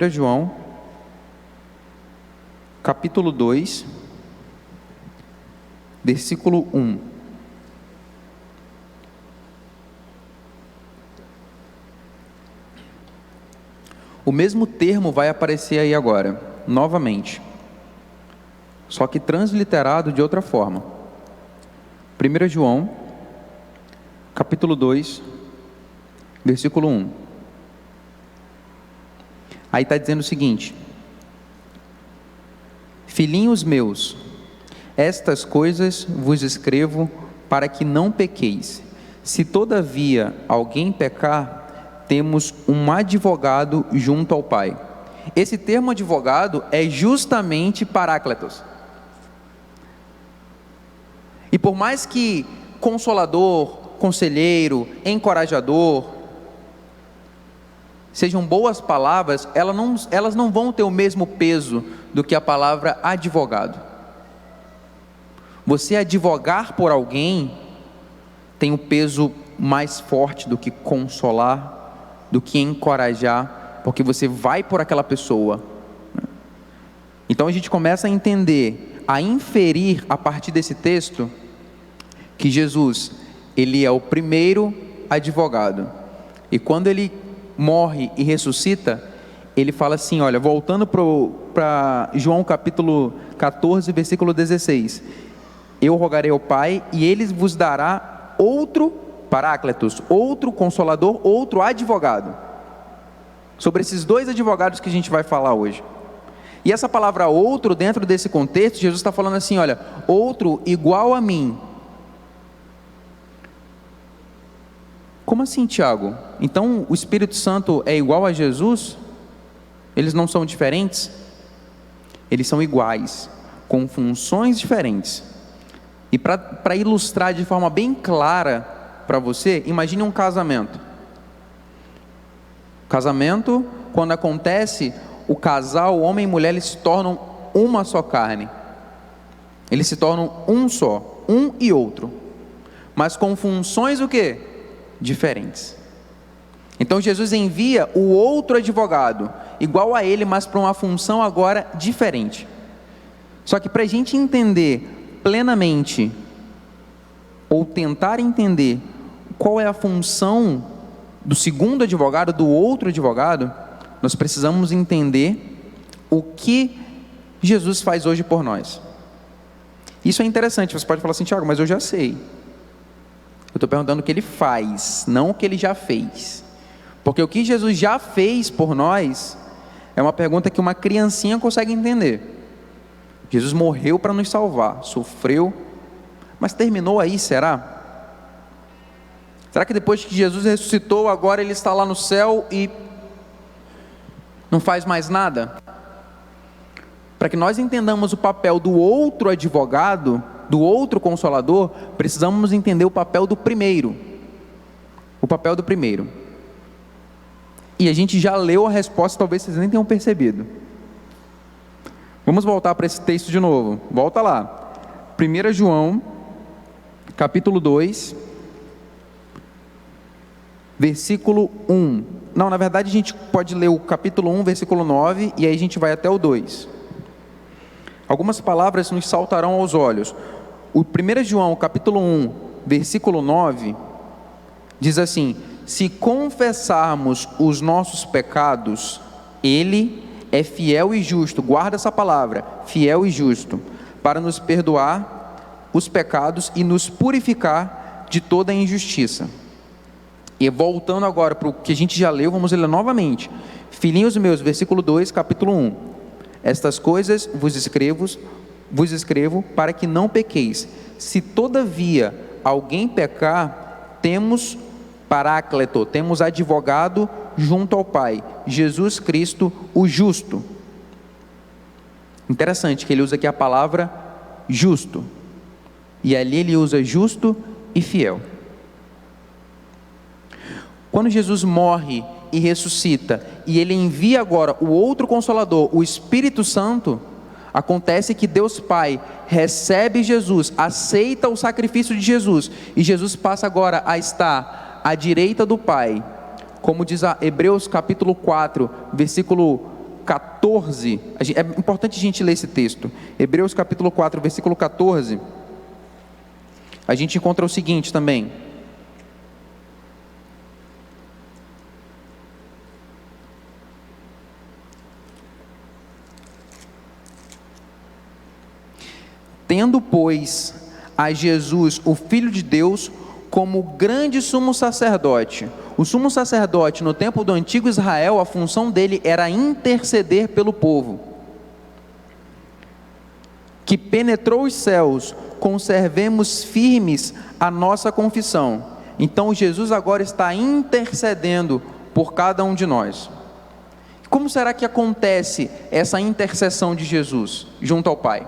João, capítulo 2, versículo 1. O mesmo termo vai aparecer aí agora, novamente, só que transliterado de outra forma. 1 João, capítulo 2, versículo 1. Aí está dizendo o seguinte: Filhinhos meus, estas coisas vos escrevo para que não pequeis. Se todavia alguém pecar, temos um advogado junto ao Pai. Esse termo advogado é justamente Paráclitos. E por mais que consolador, conselheiro, encorajador sejam boas palavras, elas não vão ter o mesmo peso do que a palavra advogado. Você advogar por alguém tem um peso mais forte do que consolar, do que encorajar, porque você vai por aquela pessoa. Então a gente começa a entender, a inferir a partir desse texto, que Jesus, ele é o primeiro advogado. E quando ele morre e ressuscita, ele fala assim, olha, voltando para João capítulo 14, versículo 16, eu rogarei ao Pai e ele vos dará outro Paráclitos, outro Consolador, outro advogado. Sobre esses dois advogados que a gente vai falar hoje. E essa palavra outro, dentro desse contexto, Jesus está falando assim, olha, outro igual a mim. Como assim, Tiago? Então o Espírito Santo é igual a Jesus? Eles não são diferentes? Eles são iguais, com funções diferentes. E para ilustrar de forma bem clara para você, imagine um casamento. Casamento, quando acontece, o casal, o homem e mulher, eles se tornam uma só carne. Eles se tornam um só, um e outro. Mas com funções o quê? Diferentes. Então Jesus envia o outro advogado, igual a ele, mas para uma função agora diferente. Só que para a gente entender plenamente, ou tentar entender qual é a função do segundo advogado, do outro advogado, nós precisamos entender o que Jesus faz hoje por nós. Isso é interessante. Você pode falar assim, Tiago, mas eu já sei. Eu estou perguntando o que ele faz, não o que ele já fez. Porque o que Jesus já fez por nós é uma pergunta que uma criancinha consegue entender. Jesus morreu para nos salvar, sofreu, mas terminou aí, será? Será que depois que Jesus ressuscitou, agora ele está lá no céu e não faz mais nada? Para que nós entendamos o papel do outro advogado, do outro consolador, precisamos entender o papel do primeiro. O papel do primeiro. E a gente já leu a resposta, talvez vocês nem tenham percebido. Vamos voltar para esse texto de novo. Volta lá. 1 João, capítulo 2, versículo 1. Não, na verdade a gente pode ler o capítulo 1, versículo 9, e aí a gente vai até o 2. Algumas palavras nos saltarão aos olhos. O 1 João, capítulo 1, versículo 9, diz assim: se confessarmos os nossos pecados, Ele é fiel e justo, guarda essa palavra, fiel e justo, para nos perdoar os pecados e nos purificar de toda a injustiça. E voltando agora para o que a gente já leu, vamos ler novamente. Filhinhos meus, versículo 2, capítulo 1. Estas coisas vos escrevo para que não pequeis. Se todavia alguém pecar, temos Paráclito, temos advogado junto ao Pai, Jesus Cristo, o justo. Interessante que ele usa aqui a palavra justo, e ali ele usa justo e fiel. Quando Jesus morre e ressuscita, e ele envia agora o outro Consolador, o Espírito Santo, acontece que Deus Pai recebe Jesus, aceita o sacrifício de Jesus, e Jesus passa agora a estar à direita do Pai, como diz Hebreus capítulo 4, versículo 14, é importante a gente ler esse texto, Hebreus capítulo 4, versículo 14, a gente encontra o seguinte também: tendo, pois, a Jesus, o Filho de Deus, como grande sumo sacerdote. O sumo sacerdote, no tempo do antigo Israel, a função dele era interceder pelo povo. que penetrou os céus, conservemos firmes a nossa confissão. Então Jesus agora está intercedendo por cada um de nós. Como será que acontece essa intercessão de Jesus junto ao Pai?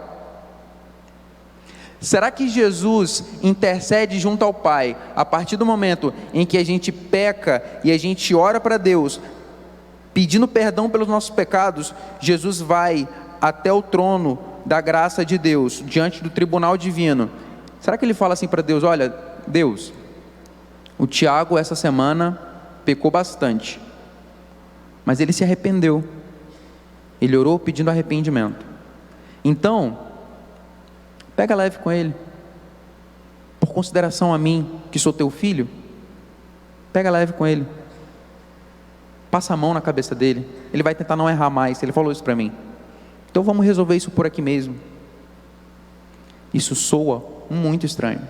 Será que Jesus intercede junto ao Pai a partir do momento em que a gente peca e a gente ora para Deus, pedindo perdão pelos nossos pecados? Jesus vai até o trono da graça de Deus, diante do tribunal divino. Será que ele fala assim para Deus: olha, Deus, o Tiago essa semana pecou bastante, mas ele se arrependeu, ele orou pedindo arrependimento, então pega leve com ele, por consideração a mim, que sou teu filho, pega leve com ele, passa a mão na cabeça dele, ele vai tentar não errar mais. Ele falou isso para mim, então vamos resolver isso por aqui mesmo. Isso soa muito estranho,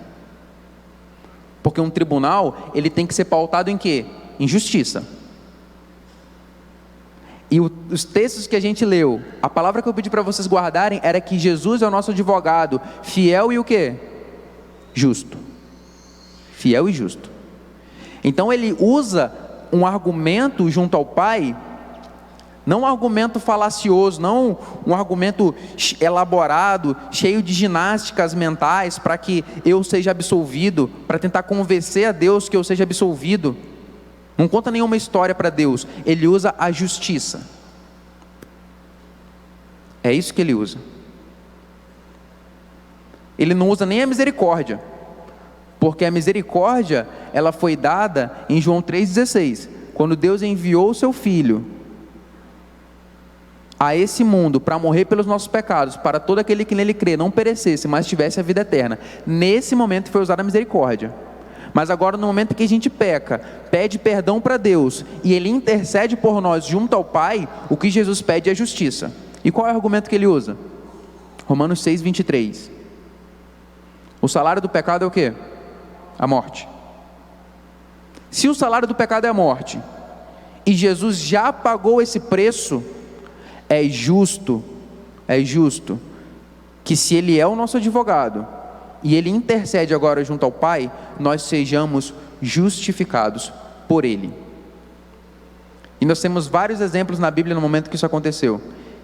porque um tribunal, ele tem que ser pautado em quê? Em justiça. E os textos que a gente leu, a palavra que eu pedi para vocês guardarem era que Jesus é o nosso advogado, fiel e o quê? Justo. Fiel e justo. Então ele usa um argumento junto ao Pai, não um argumento falacioso, não um argumento elaborado, cheio de ginásticas mentais para que eu seja absolvido, para tentar convencer a Deus que eu seja absolvido. Não conta nenhuma história para Deus, ele usa a justiça. É isso que ele usa. Ele não usa nem a misericórdia, porque a misericórdia, ela foi dada em João 3,16, quando Deus enviou o seu Filho a esse mundo para morrer pelos nossos pecados, para todo aquele que nele crê não perecesse, mas tivesse a vida eterna. Nesse momento foi usada a misericórdia. Mas agora, no momento que a gente peca, pede perdão para Deus, e Ele intercede por nós junto ao Pai, o que Jesus pede é justiça. E qual é o argumento que Ele usa? Romanos 6,23. O salário do pecado é o quê? A morte. Se o salário do pecado é a morte, e Jesus já pagou esse preço, é justo que, se Ele é o nosso advogado, e Ele intercede agora junto ao Pai, nós sejamos justificados por Ele. E nós temos vários exemplos na Bíblia no momento que isso aconteceu.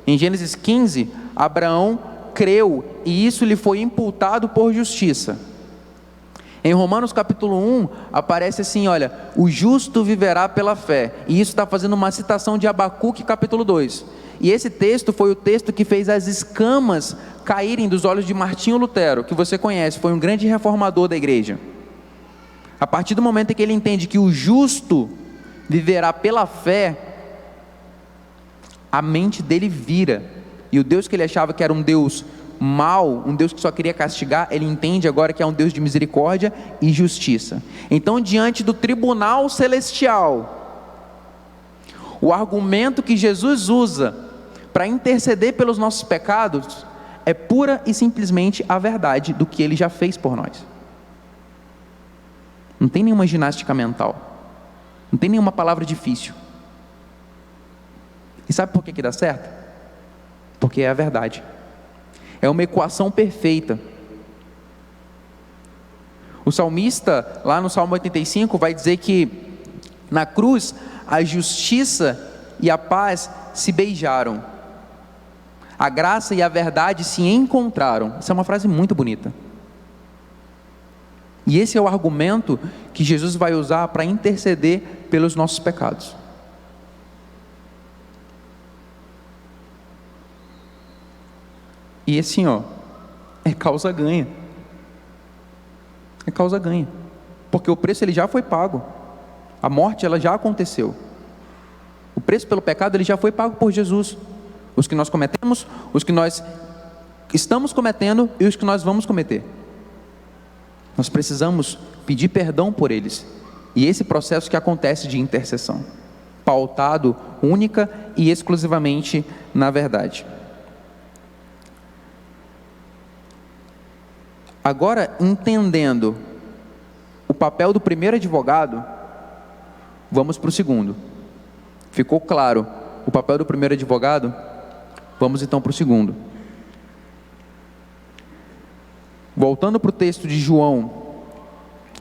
Em Gênesis 15, Abraão creu, e isso lhe foi imputado por justiça. Em Romanos capítulo 1, aparece assim, olha, o justo viverá pela fé, e isso está fazendo uma citação de Abacuque capítulo 2, e esse texto foi o texto que fez as escamas caírem dos olhos de Martinho Lutero, que você conhece, foi um grande reformador da igreja. A partir do momento em que ele entende que o justo viverá pela fé, a mente dele vira, e o Deus que ele achava que era um Deus mau, um Deus que só queria castigar, ele entende agora que é um Deus de misericórdia e justiça. Então, diante do tribunal celestial, o argumento que Jesus usa para interceder pelos nossos pecados é pura e simplesmente a verdade do que Ele já fez por nós. Não tem nenhuma ginástica mental, não tem nenhuma palavra difícil. E sabe por que dá certo? Porque é a verdade. É uma equação perfeita. O salmista, lá no Salmo 85, vai dizer que na cruz a justiça e a paz se beijaram, a graça e a verdade se encontraram. Essa é uma frase muito bonita. E esse é o argumento que Jesus vai usar para interceder pelos nossos pecados. E assim, é causa ganha. É causa ganha. Porque o preço ele já foi pago. A morte ela já aconteceu. O preço pelo pecado ele já foi pago por Jesus. Os que nós cometemos, os que nós estamos cometendo e os que nós vamos cometer. Nós precisamos pedir perdão por eles. E esse processo que acontece de intercessão, pautado única e exclusivamente na verdade. Agora, entendendo o papel do primeiro advogado, vamos para o segundo. Ficou claro o papel do primeiro advogado? Vamos então para o segundo. Voltando para o texto de João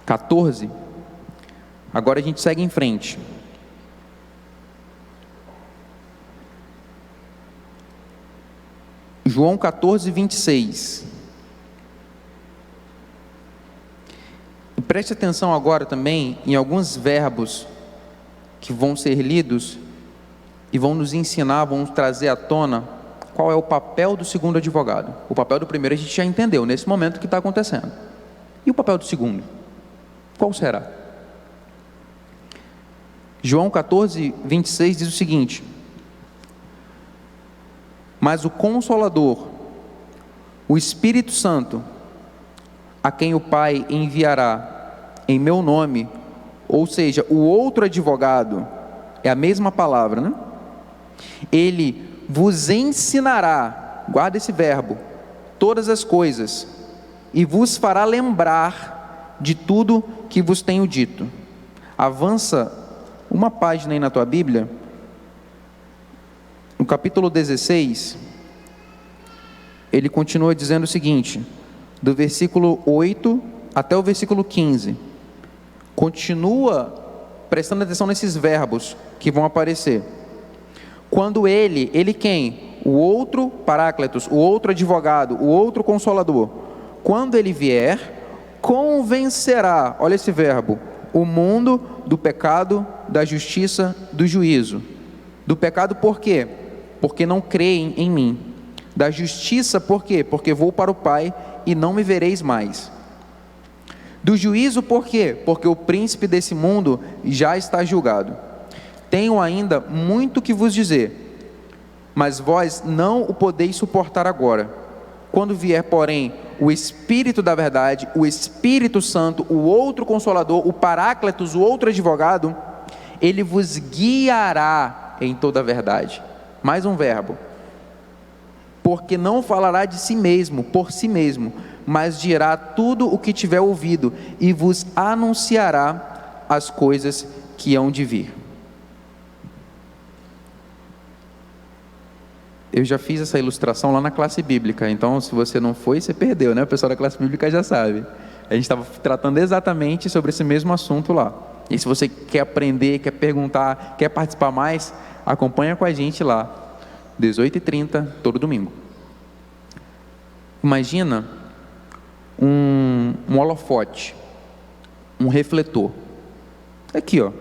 14, agora a gente segue em frente. João 14, 26. E preste atenção agora também em alguns verbos que vão ser lidos e vão nos ensinar, vão trazer à tona qual é o papel do segundo advogado. O papel do primeiro a gente já entendeu nesse momento que está acontecendo. E o papel do segundo? Qual será? João 14, 26 diz o seguinte: mas o Consolador, o Espírito Santo, a quem o Pai enviará em meu nome, ou seja, o outro advogado, é a mesma palavra, né? Ele vos ensinará, guarda esse verbo, todas as coisas, e vos fará lembrar de tudo que vos tenho dito. Avança uma página aí na tua Bíblia, no capítulo 16, ele continua dizendo o seguinte, do versículo 8 até o versículo 15, continua prestando atenção nesses verbos que vão aparecer. Quando ele quem? O outro Paráclitos, o outro advogado, o outro Consolador, quando ele vier, convencerá, olha esse verbo, o mundo do pecado, da justiça, do juízo. Do pecado por quê? Porque não creem em mim. Da justiça por quê? Porque vou para o Pai e não me vereis mais. Do juízo por quê? Porque o príncipe desse mundo já está julgado. Tenho ainda muito que vos dizer, mas vós não o podeis suportar agora. Quando vier, porém, o Espírito da verdade, o Espírito Santo, o outro Consolador, o Paráclitos, o outro advogado, ele vos guiará em toda a verdade. Mais um verbo. Porque não falará de si mesmo, por si mesmo, mas dirá tudo o que tiver ouvido e vos anunciará as coisas que hão de vir. Eu já fiz essa ilustração lá na classe bíblica, então se você não foi, você perdeu, né? O pessoal da classe bíblica já sabe. A gente estava tratando exatamente sobre esse mesmo assunto lá. E se você quer aprender, quer perguntar, quer participar mais, acompanha com a gente lá, 18h30, todo domingo. Imagina um holofote, um refletor. Aqui, ó.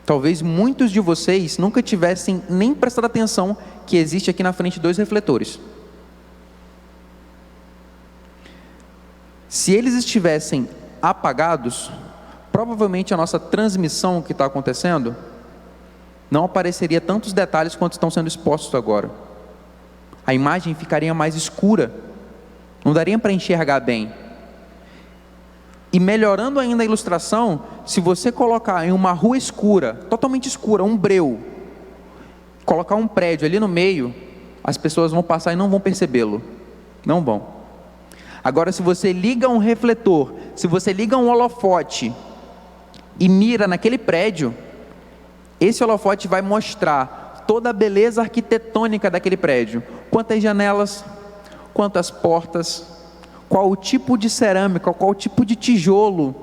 Talvez muitos de vocês nunca tivessem nem prestado atenção que existe aqui na frente 2 refletores. Se eles estivessem apagados, provavelmente a nossa transmissão que está acontecendo não apareceria tantos detalhes quanto estão sendo expostos agora. A imagem ficaria mais escura, não daria para enxergar bem. E melhorando ainda a ilustração, se você colocar em uma rua escura, totalmente escura, um breu, colocar um prédio ali no meio, as pessoas vão passar e não vão percebê-lo, não vão. Agora, se você liga um refletor, se você liga um holofote e mira naquele prédio, esse holofote vai mostrar toda a beleza arquitetônica daquele prédio. Quantas janelas, quantas portas, qual o tipo de cerâmica, qual o tipo de tijolo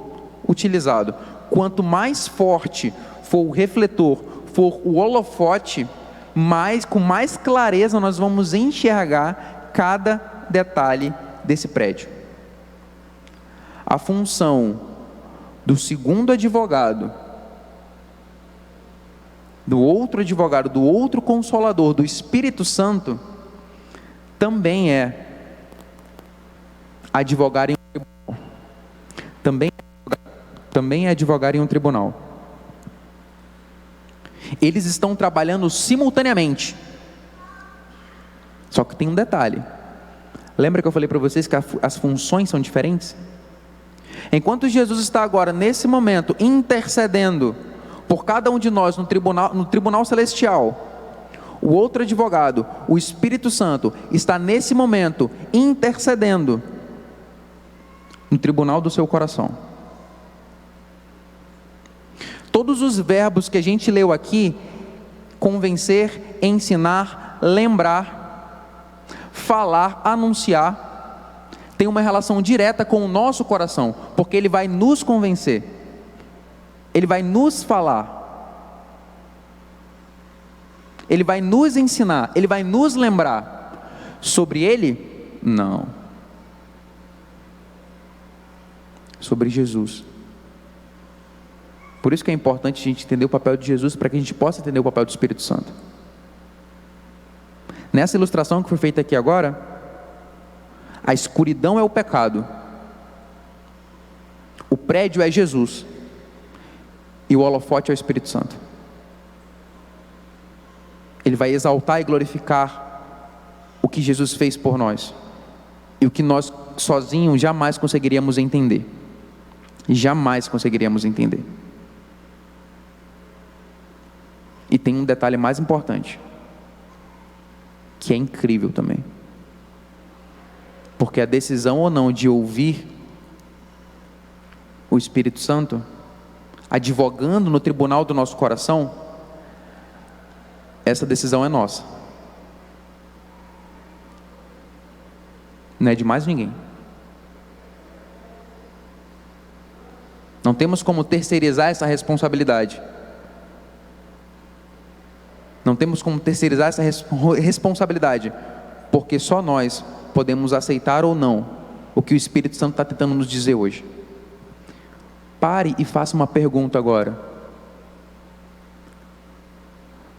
utilizado. Quanto mais forte for o refletor, for o holofote, com mais clareza nós vamos enxergar cada detalhe desse prédio. A função do segundo advogado, do outro advogado, do outro Consolador, do Espírito Santo, também é advogar em um tribunal. Também é advogar em um tribunal. Eles estão trabalhando simultaneamente. Só que tem um detalhe. Lembra que eu falei para vocês que as funções são diferentes? Enquanto Jesus está agora, nesse momento, intercedendo por cada um de nós no tribunal celestial, o outro advogado, o Espírito Santo, está nesse momento intercedendo no tribunal do seu coração. Todos os verbos que a gente leu aqui, convencer, ensinar, lembrar, falar, anunciar, tem uma relação direta com o nosso coração, porque Ele vai nos convencer, Ele vai nos falar, Ele vai nos ensinar, Ele vai nos lembrar. Sobre Ele? Não. Sobre Jesus. Por isso que é importante a gente entender o papel de Jesus, para que a gente possa entender o papel do Espírito Santo. Nessa ilustração que foi feita aqui agora, a escuridão é o pecado, o prédio é Jesus, e o holofote é o Espírito Santo. Ele vai exaltar e glorificar o que Jesus fez por nós, e o que nós sozinhos jamais conseguiríamos entender. Jamais conseguiríamos entender. E tem um detalhe mais importante, que é incrível também. Porque a decisão ou não de ouvir o Espírito Santo advogando no tribunal do nosso coração, essa decisão é nossa. Não é de mais ninguém. Não temos como terceirizar essa responsabilidade. Não temos como terceirizar essa responsabilidade, porque só nós podemos aceitar ou não o que o Espírito Santo está tentando nos dizer hoje. Pare e faça uma pergunta agora.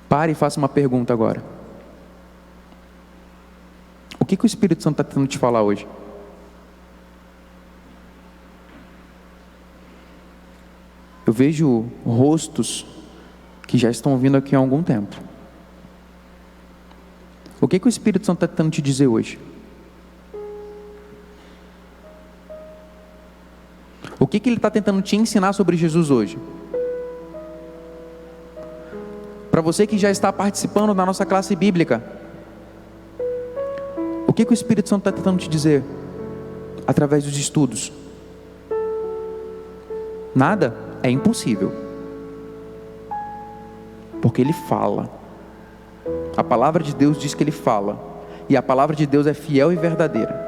Pare e faça uma pergunta agora. O que o Espírito Santo está tentando te falar hoje? Eu vejo rostos que já estão vindo aqui há algum tempo. O que o Espírito Santo está tentando te dizer hoje? O que Ele está tentando te ensinar sobre Jesus hoje? Para você que já está participando da nossa classe bíblica, o que o Espírito Santo está tentando te dizer através dos estudos? Nada? É impossível, porque Ele fala. A palavra de Deus diz que Ele fala, e a palavra de Deus é fiel e verdadeira.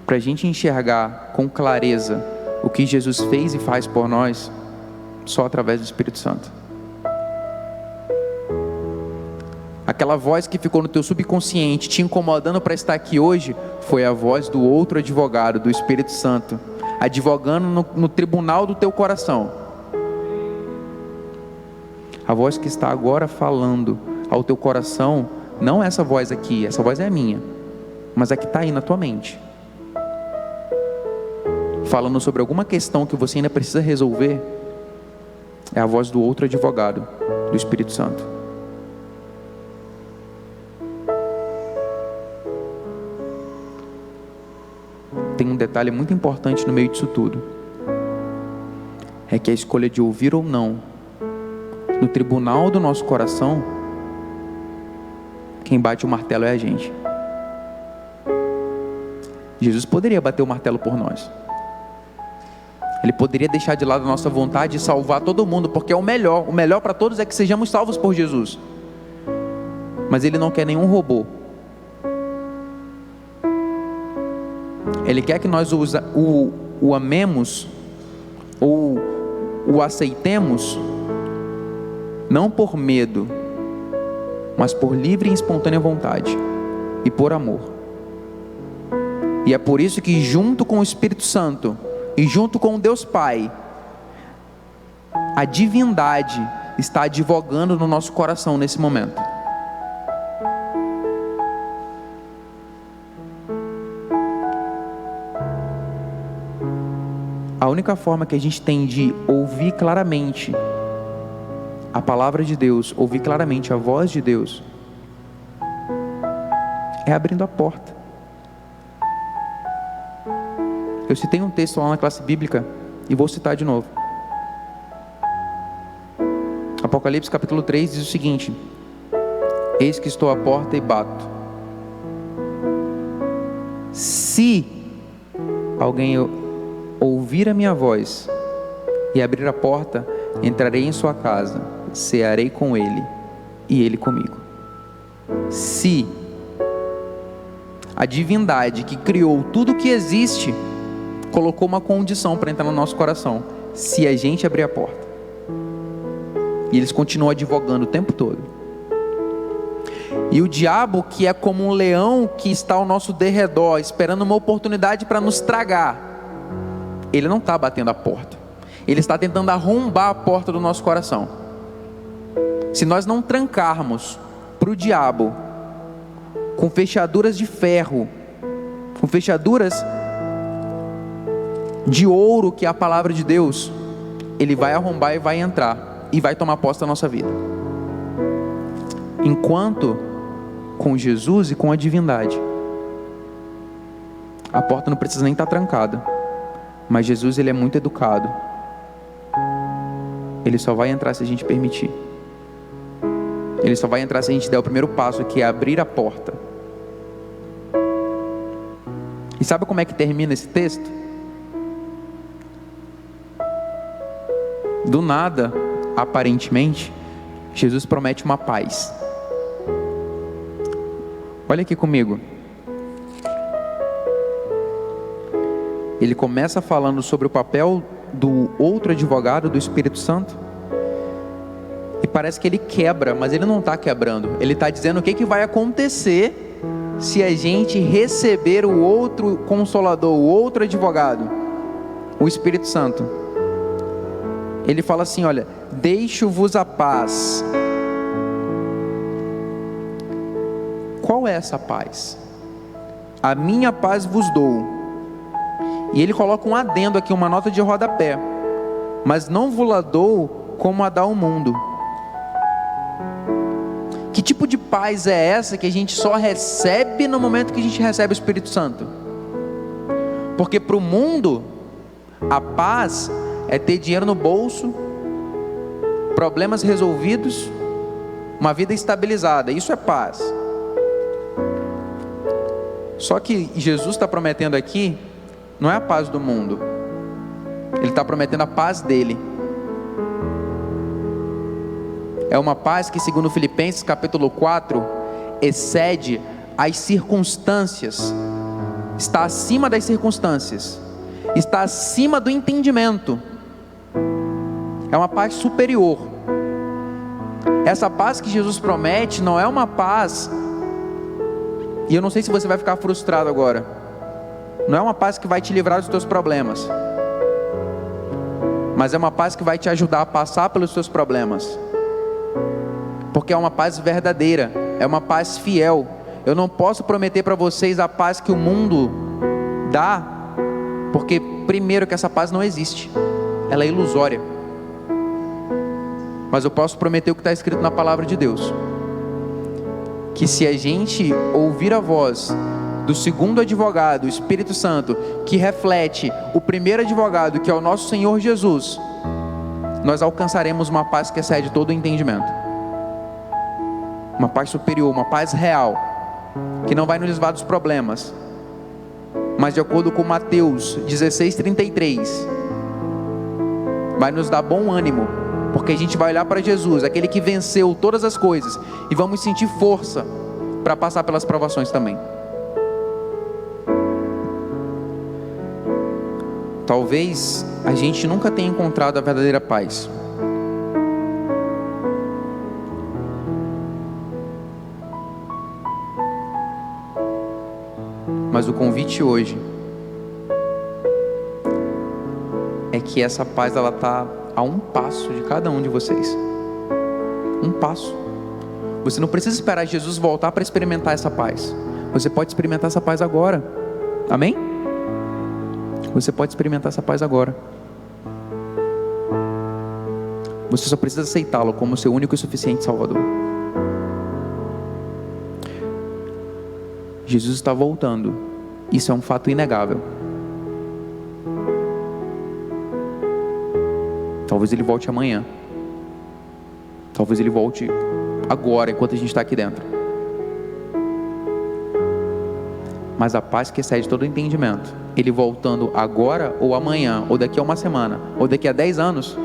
Para a gente enxergar com clareza o que Jesus fez e faz por nós, só através do Espírito Santo. Aquela voz que ficou no teu subconsciente te incomodando para estar aqui hoje, foi a voz do outro advogado, do Espírito Santo, advogando no tribunal do teu coração. A voz que está agora falando ao teu coração, não é essa voz aqui, essa voz é a minha, mas a que está aí na tua mente, falando sobre alguma questão que você ainda precisa resolver, é a voz do outro advogado, do Espírito Santo. Tem um detalhe muito importante no meio disso tudo, é que a escolha de ouvir ou não, no tribunal do nosso coração, quem bate o martelo é a gente. Jesus poderia bater o martelo por nós, Ele poderia deixar de lado a nossa vontade e salvar todo mundo, porque é o melhor para todos é que sejamos salvos por Jesus, mas Ele não quer nenhum robô. Ele quer que nós o amemos ou o aceitemos, não por medo, mas por livre e espontânea vontade e por amor. E é por isso que junto com o Espírito Santo e junto com Deus Pai, a divindade está advogando no nosso coração nesse momento. A única forma que a gente tem de ouvir claramente a palavra de Deus, ouvir claramente a voz de Deus, é abrindo a porta. Eu citei um texto lá na classe bíblica e vou citar de novo. Apocalipse capítulo 3 diz o seguinte: eis que estou à porta e bato. Se alguém ouvir a minha voz e abrir a porta, entrarei em sua casa, cearei com ele e Ele comigo. Se a divindade que criou tudo que existe colocou uma condição para entrar no nosso coração: se a gente abrir a porta. E eles continuam advogando o tempo todo. E o diabo, que é como um leão que está ao nosso derredor, esperando uma oportunidade para nos tragar, ele não está batendo a porta, ele está tentando arrombar a porta do nosso coração. Se nós não trancarmos para o diabo com fechaduras de ferro, com fechaduras de ouro, que é a palavra de Deus, ele vai arrombar e vai entrar e vai tomar posse da nossa vida. Enquanto com Jesus e com a divindade, a porta não precisa nem estar trancada, mas Jesus, ele é muito educado, ele só vai entrar se a gente permitir. Ele só vai entrar se a gente der o primeiro passo, que é abrir a porta. E sabe como é que termina esse texto? Do nada, aparentemente, Jesus promete uma paz. Olha aqui comigo. Ele começa falando sobre o papel do outro advogado, do Espírito Santo. E parece que ele quebra, mas ele não está quebrando. Ele está dizendo o que vai acontecer se a gente receber o outro Consolador, o outro advogado, o Espírito Santo. Ele fala assim: olha, deixo-vos a paz. Qual é essa paz? A minha paz vos dou. E ele coloca um adendo aqui, uma nota de rodapé: mas não vos la dou como a dá o mundo. Que tipo de paz é essa que a gente só recebe no momento que a gente recebe o Espírito Santo? Porque para o mundo, a paz é ter dinheiro no bolso, problemas resolvidos, uma vida estabilizada. Isso é paz. Só que Jesus está prometendo aqui, não é a paz do mundo, Ele está prometendo a paz dele. É uma paz que, segundo Filipenses capítulo 4, excede as circunstâncias, está acima das circunstâncias, está acima do entendimento. É uma paz superior. Essa paz que Jesus promete não é uma paz, e eu não sei se você vai ficar frustrado agora, não é uma paz que vai te livrar dos teus problemas, mas é uma paz que vai te ajudar a passar pelos seus problemas, porque é uma paz verdadeira, é uma paz fiel. Eu não posso prometer para vocês a paz que o mundo dá, porque primeiro que essa paz não existe, ela é ilusória. Mas eu posso prometer o que está escrito na palavra de Deus, que se a gente ouvir a voz do segundo advogado, o Espírito Santo, que reflete o primeiro advogado, que é o nosso Senhor Jesus, nós alcançaremos uma paz que excede todo o entendimento, uma paz superior, uma paz real, que não vai nos livrar dos problemas, mas de acordo com Mateus 16:33, vai nos dar bom ânimo, porque a gente vai olhar para Jesus, aquele que venceu todas as coisas, e vamos sentir força para passar pelas provações também. Talvez a gente nunca tenha encontrado a verdadeira paz, mas o convite hoje é que essa paz, ela está a um passo de cada um de vocês. Um passo. Você não precisa esperar Jesus voltar para experimentar essa paz. Você pode experimentar essa paz agora. Amém? Você pode experimentar essa paz agora. Você só precisa aceitá-lo como seu único e suficiente Salvador. Jesus está voltando. Isso é um fato inegável. Talvez Ele volte amanhã. Talvez Ele volte agora, enquanto a gente está aqui dentro. Mas a paz que excede todo o entendimento, Ele voltando agora ou amanhã, ou daqui a uma semana, ou daqui a 10 anos,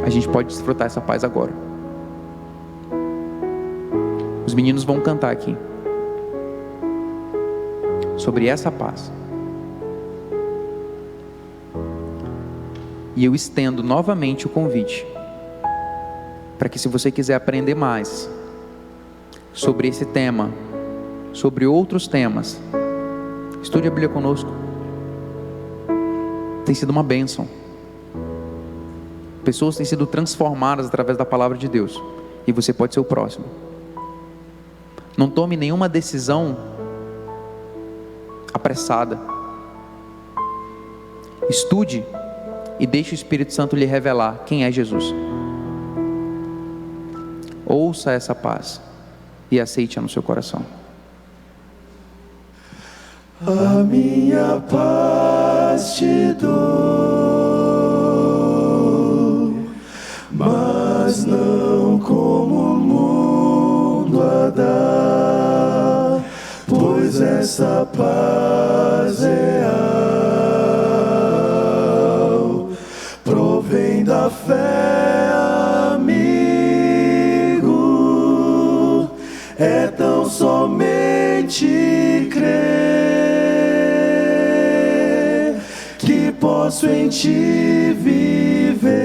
a gente pode desfrutar essa paz agora. meninos vão cantar aqui sobre essa paz. E eu estendo novamente o convite para que, se você quiser aprender mais sobre esse tema, sobre outros temas, estude a Bíblia conosco. Tem sido uma bênção. Pessoas têm sido transformadas através da palavra de Deus, e você pode ser o próximo. Não tome nenhuma decisão apressada. Estude e deixe o Espírito Santo lhe revelar quem é Jesus. Ouça essa paz e aceite-a no seu coração. A minha paz te dou, mas não como o mundo a dá, pois essa paz real provém da fé, amigo, é tão somente crer que posso em ti viver,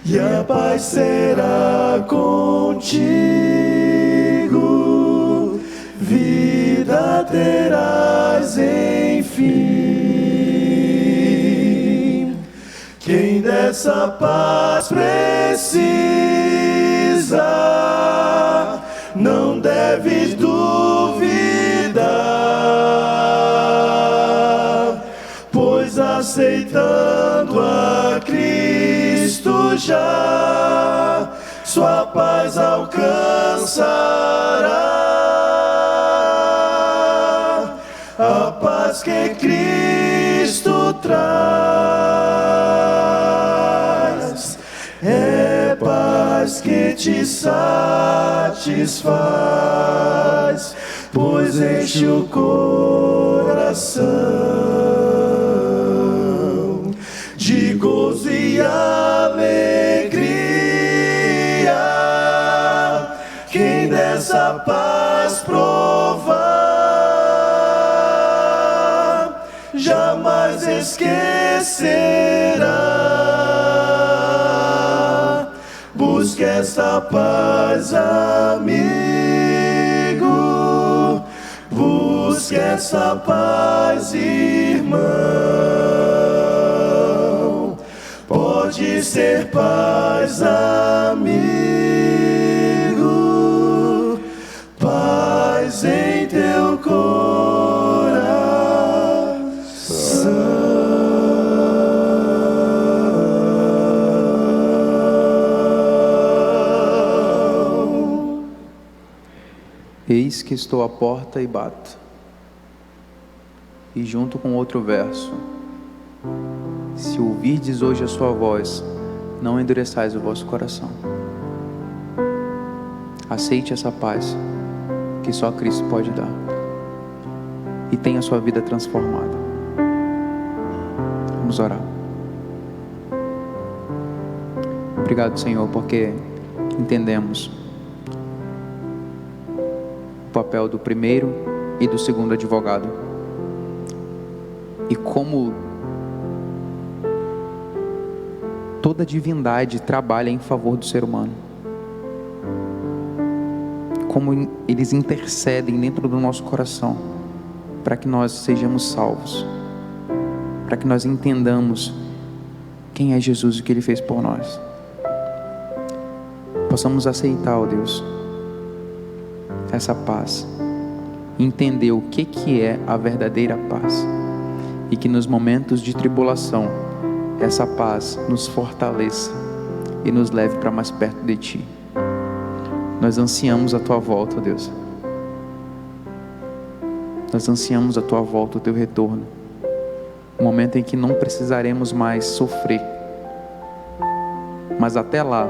e a paz será contigo, vida terás enfim. Quem dessa paz precisa, não deve duvidar, pois aceitando a Cristo já sua paz alcançará. A paz que Cristo traz é paz que te satisfaz, pois enche o coração de gozo e alegria. Quem dessa paz provar, jamais esquecerá. Busque esta paz, amigo, busque essa paz, irmão. Pode ser paz, amigo, paz em teu coração. Eis que estou à porta e bato. E junto com outro verso: se ouvirdes hoje a sua voz, não endureçais o vosso coração. Aceite essa paz que só Cristo pode dar, e tenha a sua vida transformada. Vamos orar. Obrigado, Senhor, porque entendemos o papel do primeiro e do segundo advogado, e como toda divindade trabalha em favor do ser humano, como eles intercedem dentro do nosso coração para que nós sejamos salvos, para que nós entendamos quem é Jesus e o que Ele fez por nós. Possamos aceitar, ó Deus, essa paz, entender o que é a verdadeira paz, e que nos momentos de tribulação essa paz nos fortaleça e nos leve para mais perto de Ti. Nós ansiamos a Tua volta, ó Deus. Nós ansiamos a Tua volta, o Teu retorno, o momento em que não precisaremos mais sofrer. Mas até lá,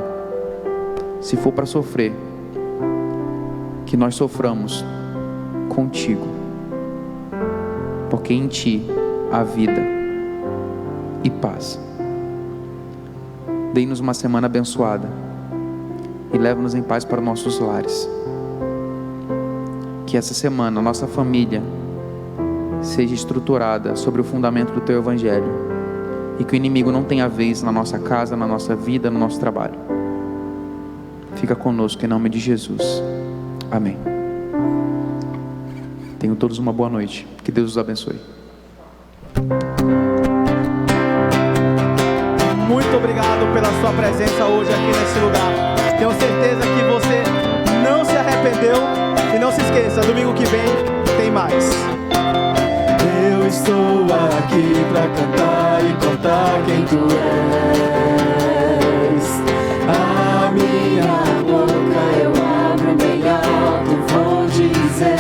se for para sofrer, que nós soframos contigo, porque em Ti há vida e paz. Dê-nos uma semana abençoada, e leva-nos em paz para nossos lares. Que essa semana a nossa família seja estruturada sobre o fundamento do Teu Evangelho, e que o inimigo não tenha vez na nossa casa, na nossa vida, no nosso trabalho. Fica conosco em nome de Jesus. Amém. Tenham todos uma boa noite. Que Deus os abençoe. Muito obrigado pela sua presença hoje aqui nesse lugar. Tenho certeza que você não se arrependeu. E não se esqueça, domingo que vem tem mais. Eu estou aqui pra cantar e contar quem Tu és. A minha boca eu abro bem alto, vou dizer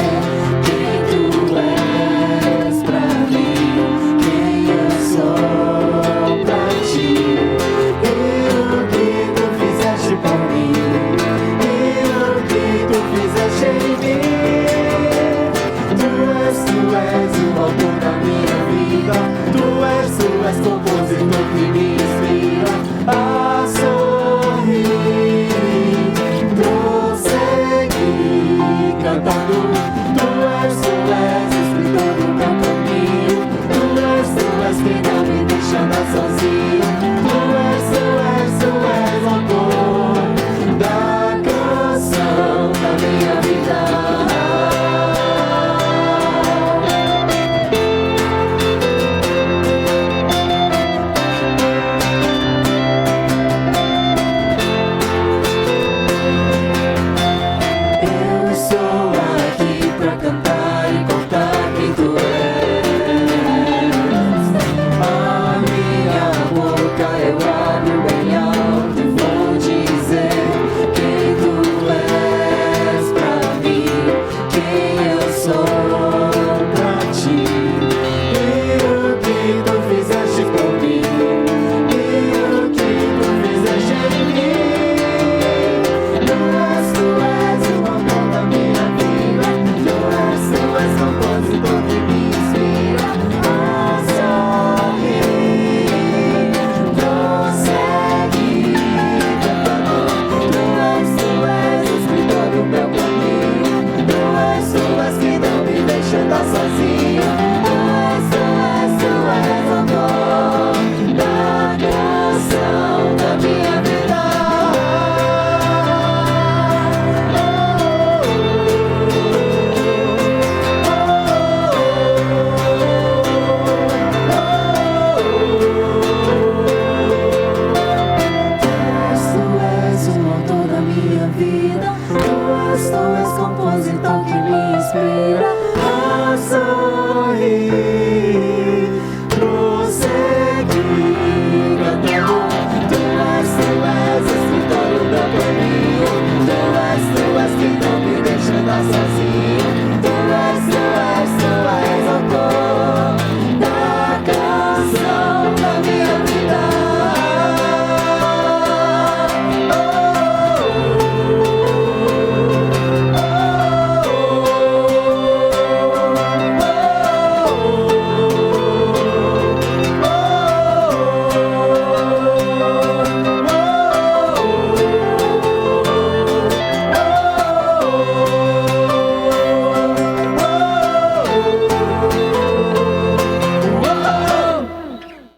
quem Tu és pra mim, quem eu sou pra Ti, e o que Tu fizeste por mim, e o que Tu fizeste em mim. Tu és o autor da minha vida, Tu és compositor que me inspira a sorrir, prosseguir cantando. Tu és escritor do meu caminho, Tu és que não me deixa andar sozinho. Tu és autor da canção da minha vida. Tu és compositor que me inspira